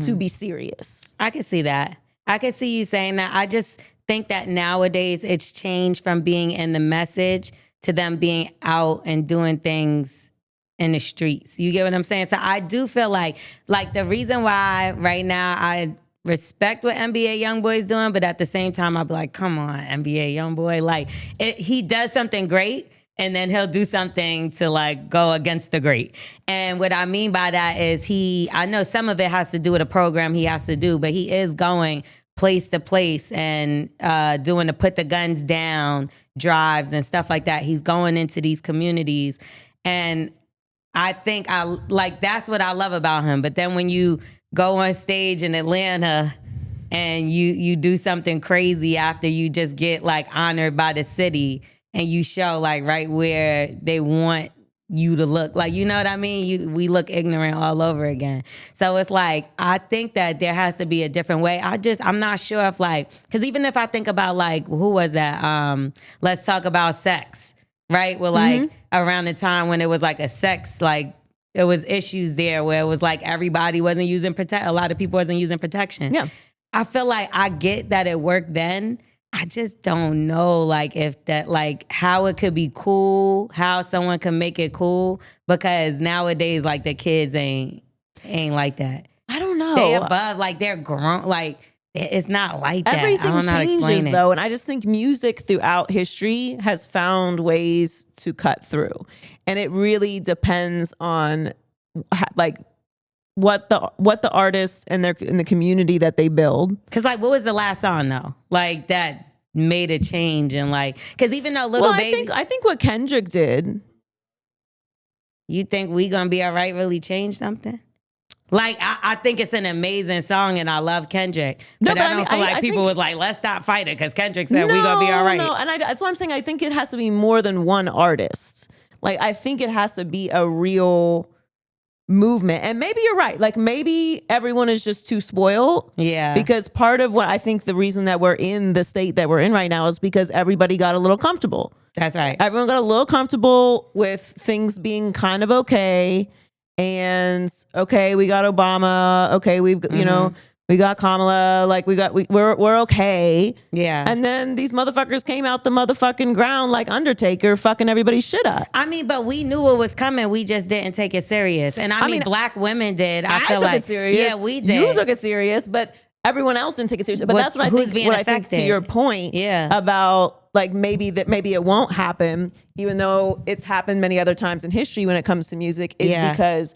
to be serious.
I can see that. I can see you saying that. I just think that nowadays it's changed from being in the message to them being out and doing things in the streets. You get what I'm saying? So I do feel like the reason why right now I respect what NBA YoungBoy's doing, but at the same time I'll be like, come on, NBA YoungBoy. Like he does something great and then he'll do something to like go against the great. And what I mean by that is I know some of it has to do with a program he has to do, but he is going place to place and doing the put the guns down drives and stuff like that. He's going into these communities. And I think that's what I love about him. But then when you go on stage in Atlanta and you do something crazy after you just get like honored by the city and you show like right where they want you to look, like, you know what I mean? We look ignorant all over again. So it's like, I think that there has to be a different way. I'm not sure if because even if I think about like, who was that? Let's Talk About Sex, right? Well, like around the time when it was like a sex, like, it was issues there where it was like everybody wasn't using a lot of people wasn't using protection.
Yeah.
I feel like I get that it worked then. I just don't know like if that like how it could be cool, how someone can make it cool, because nowadays like the kids ain't like that.
I don't know.
They above, like they're grown, like it's not like that.
Everything
I don't know how to explain
changes
it.
though, and I just think music throughout history has found ways to cut through, and it really depends on like what the artists and in the community that they build.
Because like, what was the last song though? Like that made a change and like, because even though Baby,
I think what Kendrick did.
You think We Gonna Be Alright really changed something? Like, I think it's an amazing song and I love Kendrick. But I don't feel like people was like, let's stop fighting because Kendrick said we gonna be all right.
No, and that's why I'm saying I think it has to be more than one artist. Like, I think it has to be a real movement. And maybe you're right. Like, maybe everyone is just too spoiled.
Yeah.
Because part of what I think the reason that we're in the state that we're in right now is because everybody got a little comfortable.
That's right.
Everyone got a little comfortable with things being kind of okay. And okay, we got Obama. Okay, we've you know, we got Kamala. Like we're okay.
Yeah.
And then these motherfuckers came out the motherfucking ground like Undertaker, fucking everybody's shit up.
I mean, but we knew what was coming. We just didn't take it serious. And I mean, black women did. I feel
took
like
it serious.
Yeah, we did.
You took it serious, but everyone else didn't take it seriously. But that's what I think.
Being
what
affected.
I think to your point.
Yeah.
About like maybe it won't happen, even though it's happened many other times in history when it comes to music, is because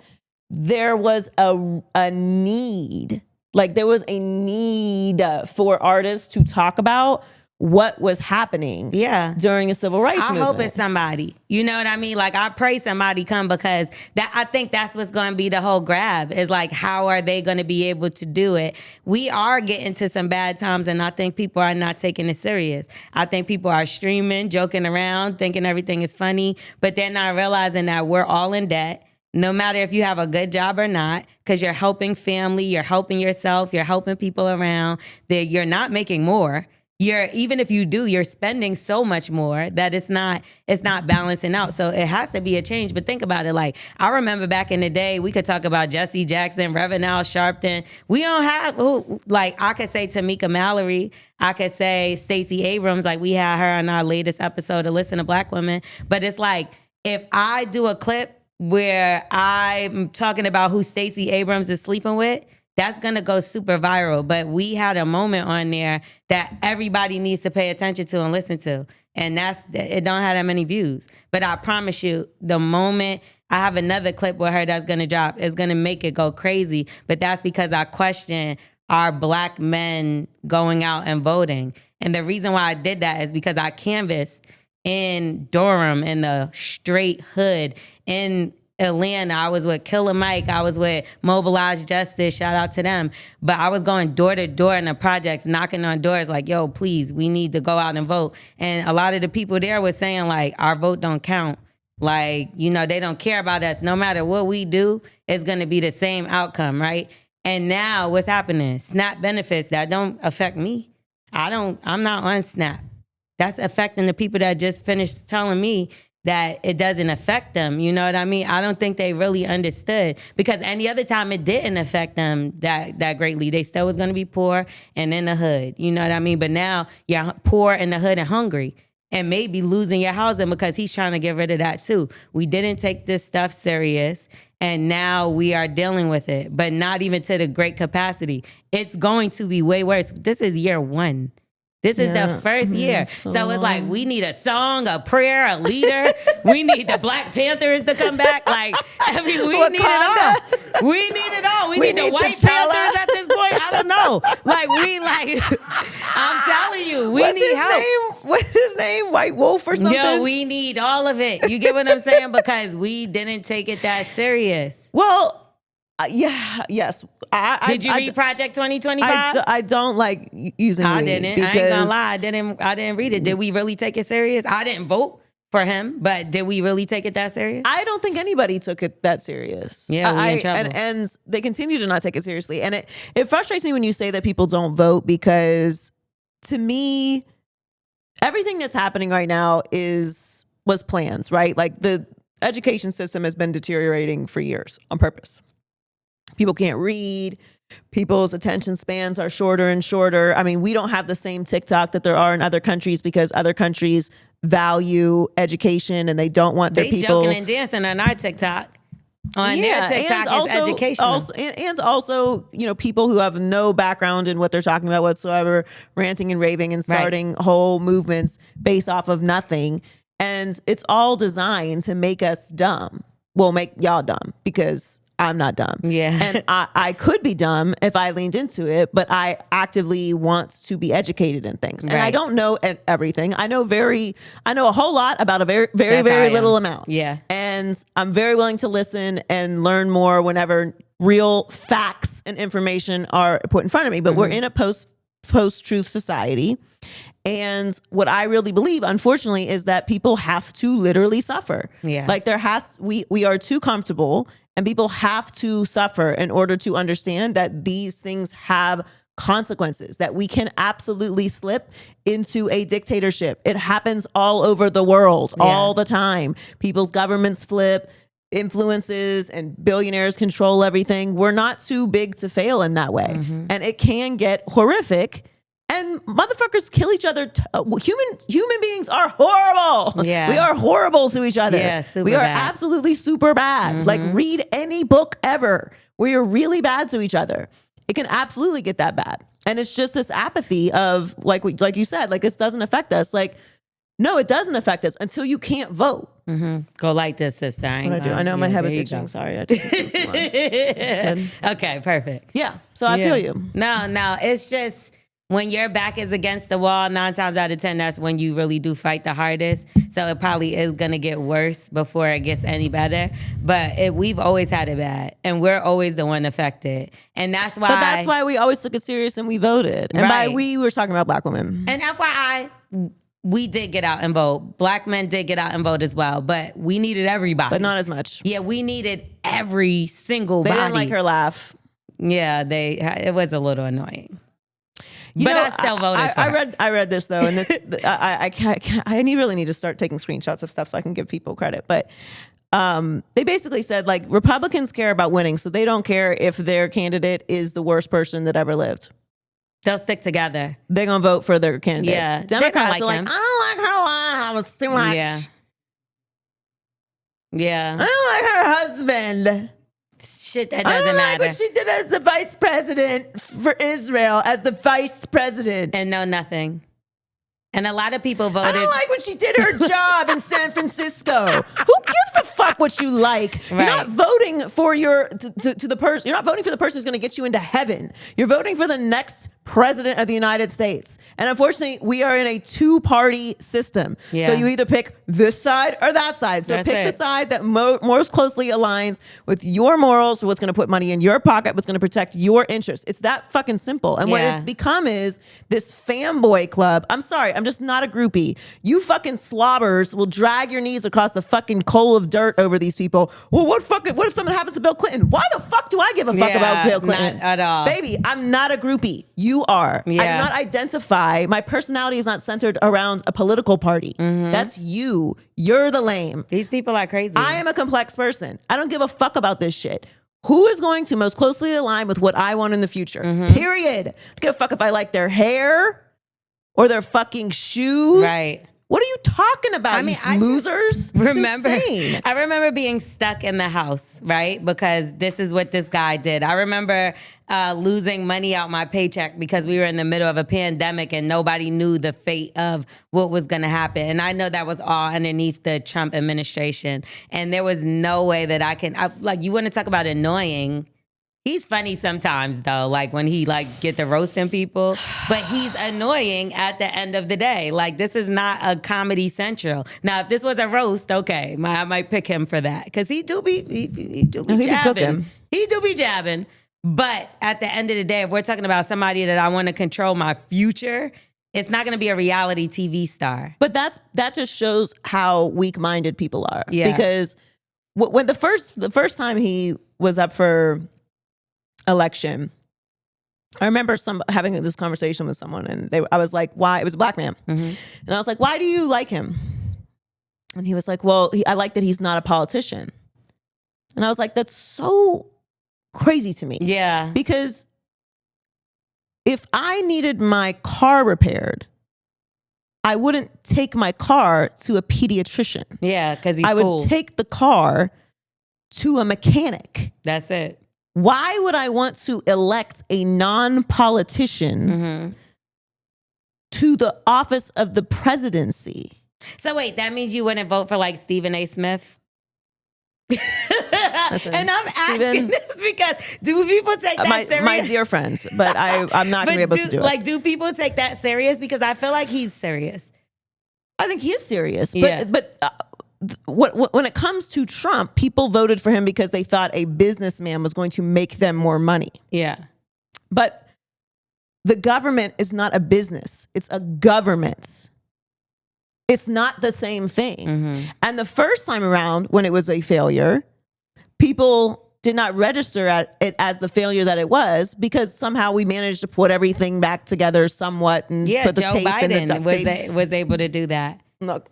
there was a need. Like there was a need for artists to talk about what was happening during the civil rights movement.
I hope it's somebody. You know what I mean? Like I pray somebody come, because I think that's what's going to be the whole grab is like, how are they going to be able to do it? We are getting to some bad times and I think people are not taking it serious. I think people are streaming, joking around, thinking everything is funny, but they're not realizing that we're all in debt. No matter if you have a good job or not, because you're helping family, you're helping yourself, you're helping people around, that you're not making more. Even if you do, you're spending so much more that it's not balancing out. So it has to be a change. But think about it. Like, I remember back in the day, we could talk about Jesse Jackson, Reverend Al Sharpton. We don't have, I could say Tamika Mallory. I could say Stacey Abrams. Like, we had her on our latest episode of Listen to Black Women. But it's like, if I do a clip where I'm talking about who Stacey Abrams is sleeping with, that's going to go super viral. But we had a moment on there that everybody needs to pay attention to and listen to. And it don't have that many views. But I promise you, the moment I have another clip with her that's going to drop, it's going to make it go crazy. But that's because I question, are black men going out and voting? And the reason why I did that is because I canvassed in Durham, in the straight hood, in Atlanta. I was with Killer Mike. I was with Mobilize Justice. Shout out to them. But I was going door to door in the projects, knocking on doors like, yo, please, we need to go out and vote. And a lot of the people there were saying like, our vote don't count. Like, they don't care about us. No matter what we do, it's going to be the same outcome, right? And now what's happening? SNAP benefits that don't affect me. I'm not on SNAP. That's affecting the people that just finished telling me that it doesn't affect them. You know what I mean? I don't think they really understood, because any other time it didn't affect them that greatly. They still was going to be poor and in the hood. You know what I mean? But now you're poor in the hood and hungry, and maybe losing your housing because he's trying to get rid of that too. We didn't take this stuff serious, and now we are dealing with it, but not even to the great capacity. It's going to be way worse. This is year 1. This is the first year. So it's like, we need a song, a prayer, a leader. We need the Black Panthers to come back. Like, we need it all. We need it all. We need the White Panthers at this point. I don't know. I'm telling you, we need help.
What's his name? White Wolf or something?
Yo, we need all of it. You get what I'm saying? Because we didn't take it that serious.
Well, yes.
Did you read Project 2025?
I don't like using
I
weed.
didn't. I ain't gonna lie. I didn't read it. Did we really take it serious? I didn't vote for him, but did we really take it that serious?
I don't think anybody took it that serious.
Yeah, we in trouble.
And they continue to not take it seriously. And it frustrates me when you say that people don't vote, because to me, everything that's happening right now was plans, right? Like, the education system has been deteriorating for years on purpose. People can't read. People's attention spans are shorter and shorter. I mean, we don't have the same TikTok that there are in other countries, because other countries value education and they don't want their people
joking and dancing on our TikTok. Their TikTok is educational.
And also, people who have no background in what they're talking about whatsoever, ranting and raving and starting whole movements based off of nothing. And it's all designed to make us dumb. Well, make y'all dumb, because I'm not dumb.
Yeah.
And I could be dumb if I leaned into it, but I actively want to be educated in things. And I don't know everything. I know a whole lot about a very, very, very little amount.
Yeah.
And I'm very willing to listen and learn more whenever real facts and information are put in front of me. But we're in a post-truth society. And what I really believe, unfortunately, is that people have to literally suffer.
Yeah.
Like, we are too comfortable, and people have to suffer in order to understand that these things have consequences, that we can absolutely slip into a dictatorship. It happens all over the world, all the time. People's governments flip, influences and billionaires control everything. We're not too big to fail in that way. And it can get horrific. And motherfuckers kill each other. Human beings are horrible.
Yeah.
We are horrible to each other.
Yeah, super
we are
bad.
absolutely super bad. Like, read any book ever. We are really bad to each other. It can absolutely get that bad. And it's just this apathy of, like you said, like, this doesn't affect us. Like, no, it doesn't affect us until you can't vote.
Go like this, sister.
I know my head was itching. Sorry. I just it's good.
Okay, perfect.
Yeah. So I feel you.
No, it's just, when your back is against the wall, 9 times out of 10, that's when you really do fight the hardest. So it probably is going to get worse before it gets any better. But we've always had it bad, and we're always the one affected. And that's why.
But that's why we always took it serious and we voted. And by we were talking about Black women.
And FYI, we did get out and vote. Black men did get out and vote as well. But we needed everybody.
But not as much.
Yeah, we needed every single body.
They didn't like her laugh.
Yeah, it was a little annoying. I still voted for her.
I read this though, and this I really need to start taking screenshots of stuff so I can give people credit. But they basically said, like, Republicans care about winning, so they don't care if their candidate is the worst person that ever lived.
They'll stick together.
They're gonna vote for their candidate.
Yeah,
Democrats are like,
him.
I don't like her laugh. It's too much.
Yeah.
I don't like her husband.
Shit, that doesn't matter.
I don't like what she did as the vice president for Israel, as the vice president.
And no, nothing. And a lot of people voted.
I don't like when she did her job in San Francisco. Who gives a fuck what you like? You're not voting for to the person. You're not voting for the person who's going to get you into heaven. You're voting for the next president of the United States. And unfortunately, we are in a 2-party system.
Yeah.
So you either pick this side or that side. So pick the side that most closely aligns with your morals, what's going to put money in your pocket, what's going to protect your interests. It's that fucking simple. And what it's become is this fanboy club. I'm sorry. I'm just not a groupie. You fucking slobbers will drag your knees across the fucking coal of dirt over these people. Well, what if something happens to Bill Clinton? Why the fuck do I give a fuck about Bill Clinton?
Not at all.
Baby, I'm not a groupie. You are.
Yeah.
I do not identify. My personality is not centered around a political party. That's you. You're the lame.
These people are crazy.
I am a complex person. I don't give a fuck about this shit. Who is going to most closely align with what I want in the future? Period. I don't give a fuck if I like their hair or their fucking shoes.
Right.
What are you talking about,
I mean,
you losers? It's insane.
I remember being stuck in the house, right? Because this is what this guy did. I remember losing money out my paycheck because we were in the middle of a pandemic and nobody knew the fate of what was going to happen. And I know that was all underneath the Trump administration. And there was no way that you want to talk about annoying. He's funny sometimes though, like when he get to roasting people, but he's annoying at the end of the day. Like this is not a Comedy Central. Now, if this was a roast, okay, I might pick him for that because he do be jabbing. He do be jabbing. But at the end of the day, if we're talking about somebody that I want to control my future, it's not going to be a reality TV star.
But that just shows how weak-minded people are.
Yeah.
Because when the first time he was up for election, I remember having this conversation with someone, and I was like, "Why?" It was a black man, and I was like, "Why do you like him?" And he was like, "Well, I like that he's not a politician." And I was like, "That's so crazy to me."
Yeah,
because if I needed my car repaired, I wouldn't take my car to a pediatrician.
Yeah, because
I would take the car to a mechanic.
That's it.
Why would I want to elect a non-politician to the office of the presidency?
So wait, that means you wouldn't vote for Stephen A. Smith?
Listen,
and I'm asking this because do people take that serious?
My dear friends, but I'm not going to be able to do it.
Do people take that serious? Because I feel like he's serious.
I think he is serious.
Yeah.
But when it comes to Trump, people voted for him because they thought a businessman was going to make them more money.
Yeah.
But the government is not a business. It's a government. It's not the same thing. And the first time around, when it was a failure, people did not register it as the failure that it was because somehow we managed to put everything back together somewhat and put the
Joe
tape
Biden
and the duct tape.
was able to do that.
Look,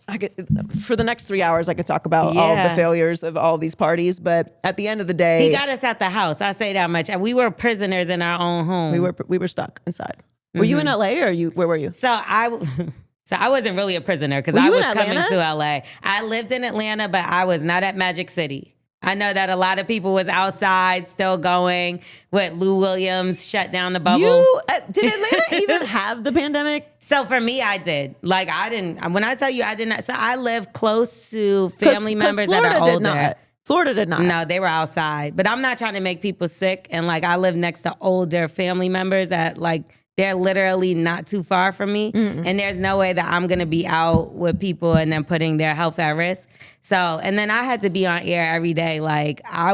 for the next 3 hours, I could talk about all of the failures of all of these parties. But at the end of the day,
he got us at the house. I say that much. And we were prisoners in our own home.
We were stuck inside. Were you in LA or where were you?
So I wasn't really a prisoner because I was coming to LA. I lived in Atlanta, but I was not at Magic City. I know that a lot of people was outside still going with Lou Williams shut down the bubble.
Did Atlanta even have the pandemic?
So for me, I did. I didn't. When I tell you I did not. So I live close to family members that are older.
Florida did not.
No, they were outside. But I'm not trying to make people sick. And I live next to older family members that they're literally not too far from me. And there's no way that I'm going to be out with people and then putting their health at risk. So, and then I had to be on air every day. If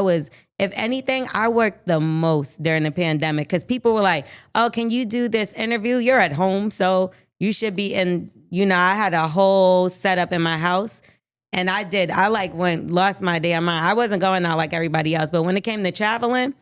anything, I worked the most during the pandemic because people were like, oh, can you do this interview? You're at home, so you should be in, I had a whole setup in my house. And I did. I lost my damn mind. I wasn't going out like everybody else. But when it came to traveling,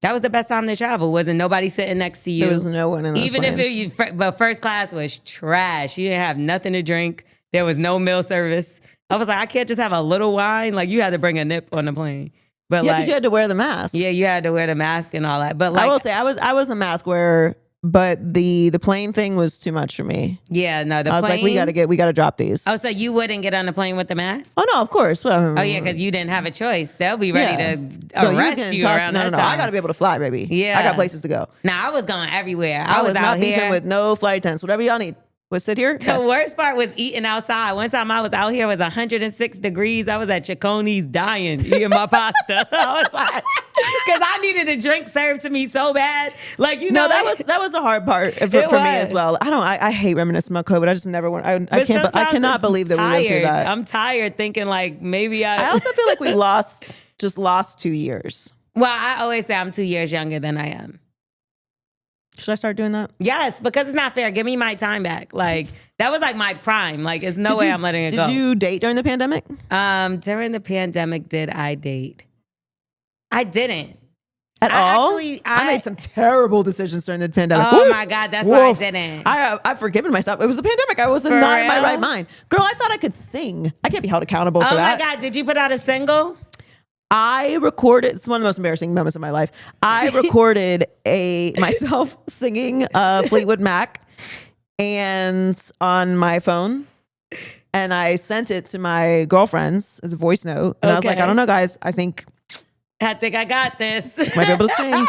that was the best time to travel. Wasn't nobody sitting next to you.
There was no one in those planes.
But first class was trash. You didn't have nothing to drink. There was no meal service. I was like, I can't just have a little wine. You had to bring a nip on the plane. But
because you had to wear the mask.
Yeah, you had to wear the mask and all that. But
I will say, I was a mask wearer, but the plane thing was too much for me.
Yeah, no,
I was like, we gotta drop these.
Oh, so you wouldn't get on the plane with the mask?
Oh no, of course.
Oh yeah, because you didn't have a choice. They'll be ready to arrest you around that time.
I gotta be able to fly, baby.
Yeah,
I got places to go.
Nah, I was going everywhere.
I was
out
not
here
beefing with no flight attendants. Whatever y'all need. We'll sit here.
The worst part was eating outside. One time I was out here, it was 106 degrees. I was at Chiconi's dying, eating my pasta. I was like, because I needed a drink served to me so bad.
No, that was a hard part for me as well. I hate reminiscing about COVID. I just never want. I cannot believe that we went through that.
I'm tired thinking maybe
I also feel like we lost 2 years.
Well, I always say I'm 2 years younger than I am.
Should I start doing that?
Yes, because it's not fair. Give me my time back. Like that was like my prime. Like it's no way I'm letting it go.
Did you date during the pandemic?
During the pandemic, did I date? I didn't.
At all? I made some terrible decisions during the pandemic.
Oh my God, that's why I didn't.
I've forgiven myself. It was the pandemic. I was not in my right mind. Girl, I thought I could sing. I can't be held accountable for that.
Oh my God, did you put out a single?
I recorded, it's one of the most embarrassing moments of my life. I recorded myself singing Fleetwood Mac and on my phone. And I sent it to my girlfriends as a voice note. And I was like, I don't know, guys. I think
I got this.
Might be able to sing.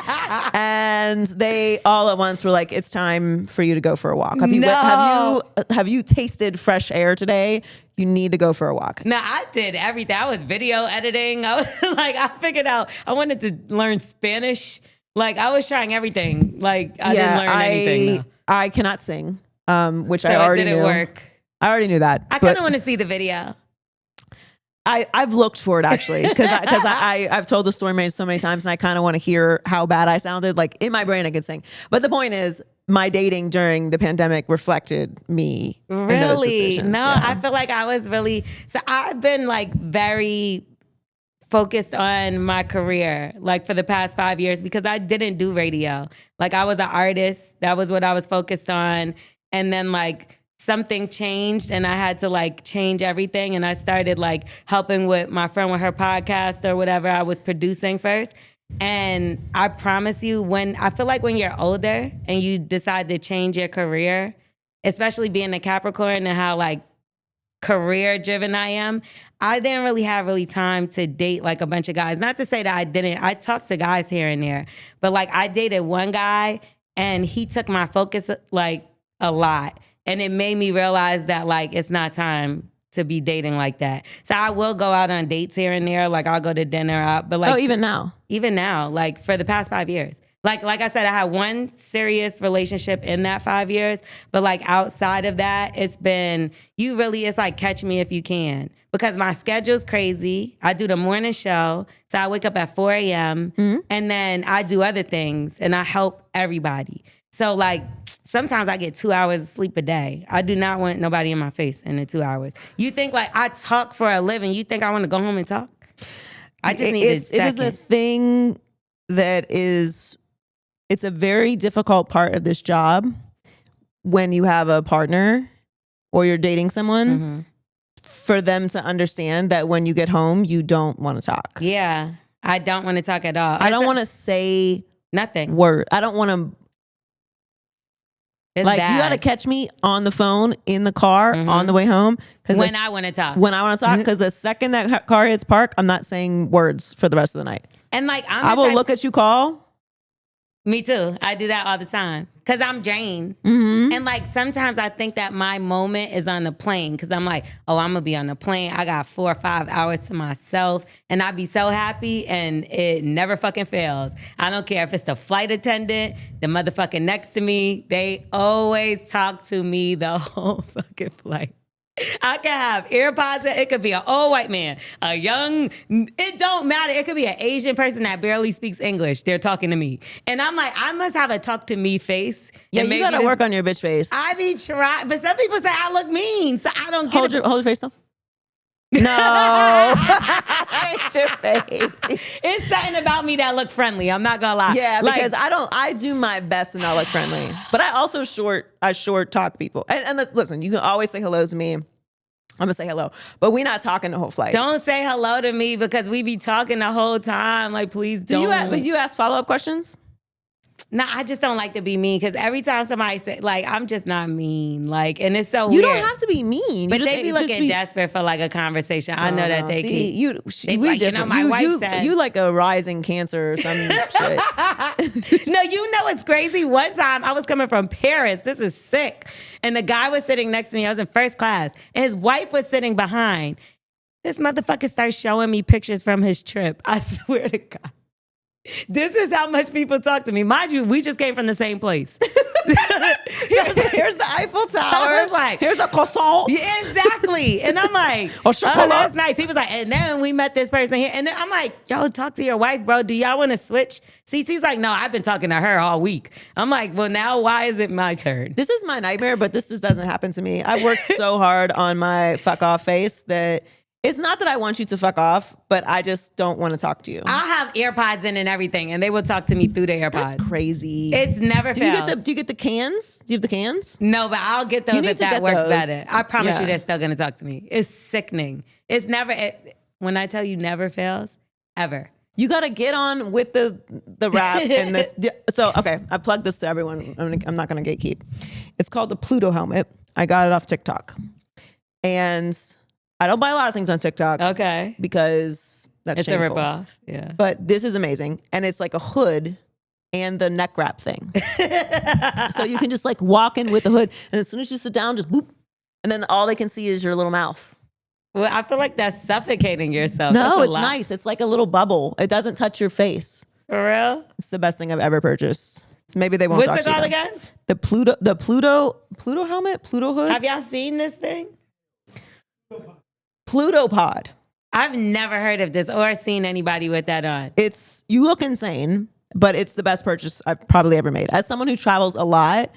And they all at once were like, it's time for you to go for a walk. Have you tasted fresh air today? You need to go for a walk.
No, I did everything. I was video editing. I was like, I figured out I wanted to learn Spanish. Like I was trying everything. Like I didn't learn anything though.
I cannot sing, which I already knew.
Work.
I already knew that.
I kind of want to see the video.
I've looked for it actually because I've told the story so many times and I kind of want to hear how bad I sounded. Like in my brain I could sing, but the point is my dating during the pandemic reflected me.
Really?
In those decisions.
No,
yeah.
I feel like I was really. So I've been like very focused on my career like for the past 5 years because I didn't do radio. Like I was an artist. That was what I was focused on, and then like something changed and I had to like change everything. And I started like helping with my friend with her podcast or whatever I was producing first. And I promise you, I feel like when you're older and you decide to change your career, especially being a Capricorn and how like career driven I am, I didn't really have time to date like a bunch of guys. Not to say that I didn't. I talked to guys here and there, but like I dated one guy and he took my focus like a lot. And it made me realize that, like, it's not time to be dating like that. So I will go out on dates here and there. Like, I'll go to dinner out. But, like...
Oh, even now?
Even now. Like, for the past 5 years. Like I said, I had one serious relationship in that 5 years. But, like, outside of that, it's like catch me if you can. Because my schedule's crazy. I do the morning show. So I wake up at 4 a.m. Mm-hmm. And then I do other things. And I help everybody. So, like... Sometimes I get 2 hours of sleep a day. I do not want nobody in my face in the 2 hours. You think like I talk for a living. You think I want to go home and talk? I just need it is
a thing that it's a very difficult part of this job when you have a partner or you're dating someone for them to understand that when you get home, you don't want to talk.
Yeah, I don't want to talk at all.
I don't want to say
nothing.
Word. I don't want to.
It's
like
bad.
You got to catch me on the phone in the car on the way home
when I want to talk.
When I want to talk, because the second that car hits park, I'm not saying words for the rest of the night.
And like
I will look at you, call.
Me too. I do that all the time because I'm Jane. And like sometimes I think that my moment is on the plane because I'm like, oh, I'm gonna be on the plane. I got 4 or 5 hours to myself, and I be so happy, and it never fucking fails. I don't care if it's the flight attendant, the motherfucker next to me. They always talk to me the whole fucking flight. I can have AirPods. It could be an old white man, a young, it don't matter. It could be an Asian person that barely speaks English. They're talking to me. And I'm like, I must have a talk to me face.
Yeah, you gotta work on your bitch face.
I be trying, but some people say I look mean, so I don't get it.
Hold your face though. No. It's your face.
It's something about me that look friendly. I'm not gonna lie.
Yeah, because I do my best to not look friendly. But I also short talk people. And listen, you can always say hello to me. I'm gonna say hello, but we're not talking the whole flight.
Don't say hello to me because we be talking the whole time. Like, please don't.
Do you ask follow-up questions?
No, I just don't like to be mean because every time somebody say, like, I'm just not mean. Like, and it's so
you
weird.
You don't have to be mean.
But they be looking desperate for like a conversation. I know that they
see,
they
we
like,
different.
You know, my wife said.
You like a rising Cancer or some shit.
No, you know it's crazy. One time I was coming from Paris. This is sick. And the guy was sitting next to me. I was in first class. And his wife was sitting behind. This motherfucker starts showing me pictures from his trip. I swear to God. This is how much people talk to me. Mind you, we just came from the same place.
Here's the Eiffel Tower.
I was like,
here's a croissant.
yeah, exactly. And I'm like,
Oh, chocolat.
that's nice. He was like, and then we met this person here. And then I'm like, yo, talk to your wife, bro. Do y'all want to switch? CC's like, no, I've been talking to her all week. I'm like, well, now why is it my turn?
This is my nightmare, but this just doesn't happen to me. I worked so hard on my fuck off face that it's not that I want you to fuck off, but I just don't want to talk to you.
I'll have AirPods in and everything, and they will talk to me through the AirPods.
That's crazy.
It's never
do you
fails.
get the cans? Do you have the cans?
No, but I'll get those
need
if
to
that
get
works
those.
better. I promise
Yeah.
you they're still going to talk to me. It's sickening. It's never, when I tell you never fails, ever.
You got to get on with the rap and the. So okay, I plugged this to everyone. I'm not going to gatekeep. It's called the Pluto helmet. I got it off TikTok, and I don't buy a lot of things on TikTok
Okay.
because that's
It's
shameful.
a ripoff. Yeah.
But this is amazing, and it's like a hood and the neck wrap thing. So you can just like walk in with the hood, and as soon as you sit down, just boop, and then all they can see is your little mouth.
Well, I feel like that's suffocating yourself.
No,
That's a
it's
lot.
nice. It's like a little bubble. It doesn't touch your face.
For real?
It's the best thing I've ever purchased. So maybe they won't
What's
talk
it
to you
called
then.
again?
The Pluto helmet, Pluto hood,
Have y'all seen this thing?
Pluto pod.
I've never heard of this or seen anybody with that on.
You look insane, but it's the best purchase I've probably ever made. As someone who travels a lot,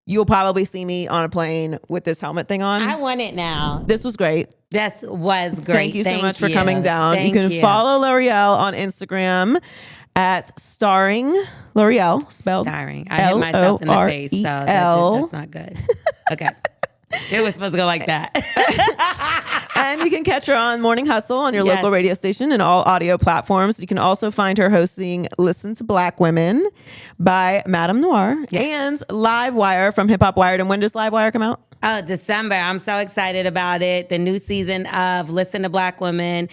you'll probably see me on a plane with this helmet thing on.
I want it now.
This was great.
This was great.
Thank you so much for coming down.
Thank
you can follow L'Oreal on Instagram at starring L'Oreal, spelled
Starring. I hit myself in the face, so that's not good. Okay. It was supposed to go like that.
And you can catch her on Morning Hustle on your
Yes.
local radio station and all audio platforms. You can also find her hosting Listen to Black Women by Madame Noir and Live Wire from Hip Hop Wired. And when does Live Wire come out?
Oh, December. I'm so excited about it. The new season of Listen to Black Women.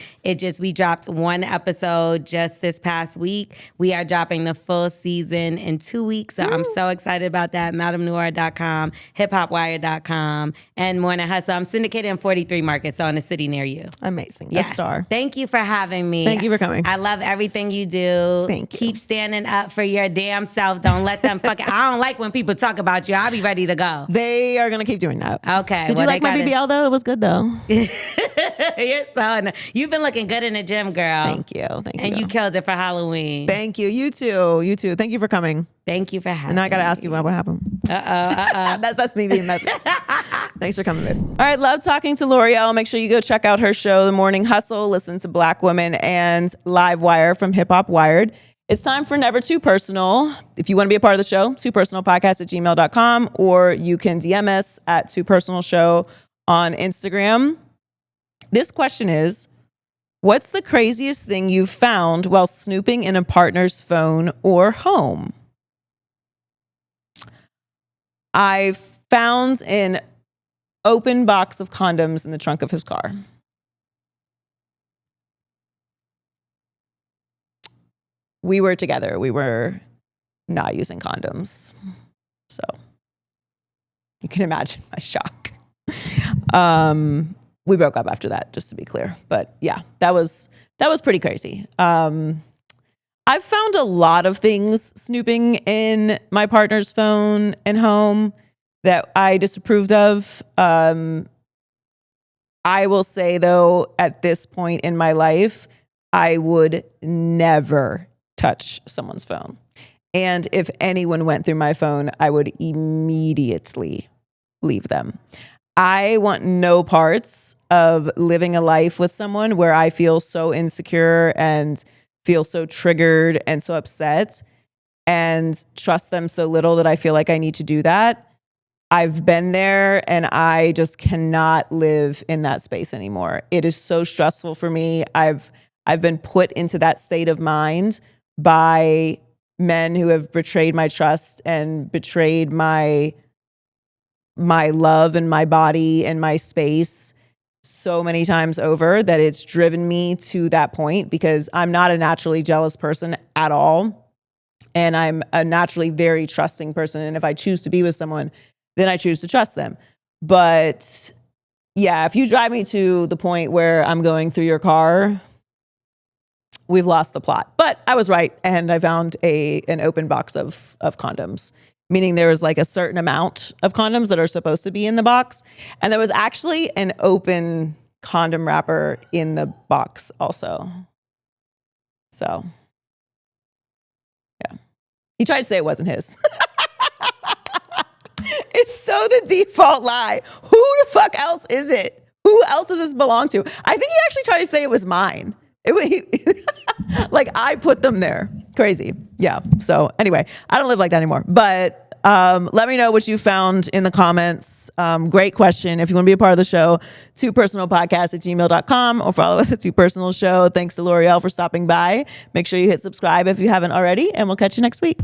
We dropped one episode just this past week. We are dropping the full season in 2 weeks. So I'm so excited about that. MadameNoir.com, hiphopwire.com, and Morning Hustle. I'm syndicated in 43 markets, so in a city near you.
Amazing.
Yes.
A star.
Thank you for having me.
Thank you for coming.
I love everything you do.
Thank you.
Keep standing up for your damn self. Don't let them I don't like when people talk about you. I'll be ready to go.
They are going to keep doing that.
Okay.
Did you like my BBL though? It was good though.
You're so You've been looking good in the gym, girl.
Thank you. Thank you.
And you killed it for Halloween.
Thank you. You too. You too. Thank you for coming.
Thank you for having
And now I got to
me.
ask you what happened. That's me being messy. Thanks for coming, babe. All right. Love talking to L'Oreal. Make sure you go check out her show, The Morning Hustle, Listen to Black Women, and Live Wire from Hip Hop Wired. It's time for Never Too Personal. If you want to be a part of the show, toopersonalpodcast@gmail.com, or you can DM us at toopersonalshow on Instagram. This question is, what's the craziest thing you've found while snooping in a partner's phone or home? I found an open box of condoms in the trunk of his car. We were together. We were not using condoms. So you can imagine my shock. We broke up after that, just to be clear. But yeah, that was pretty crazy. I've found a lot of things snooping in my partner's phone and home that I disapproved of. I will say though, at this point in my life, I would never touch someone's phone. And if anyone went through my phone, I would immediately leave them. I want no parts of living a life with someone where I feel so insecure and feel so triggered and so upset and trust them so little that I feel like I need to do that. I've been there and I just cannot live in that space anymore. It is so stressful for me. I've been put into that state of mind by men who have betrayed my trust and betrayed my love and my body and my space so many times over that it's driven me to that point, because I'm not a naturally jealous person at all. And I'm a naturally very trusting person. And if I choose to be with someone, then I choose to trust them. But yeah, if you drive me to the point where I'm going through your car, we've lost the plot. But I was right, and I found an open box of condoms meaning there was like a certain amount of condoms that are supposed to be in the box. And there was actually an open condom wrapper in the box also. So, yeah. He tried to say it wasn't his. It's so the default lie. Who the fuck else is it? Who else does this belong to? I think he actually tried to say it was mine. Like I put them there. Crazy. Yeah. So anyway, I don't live like that anymore. But let me know what you found in the comments. Great question. If you want to be a part of the show, twopersonalpodcast@gmail.com or follow us at Too Personal Show. Thanks to L'Oreal for stopping by. Make sure you hit subscribe if you haven't already, and we'll catch you next week.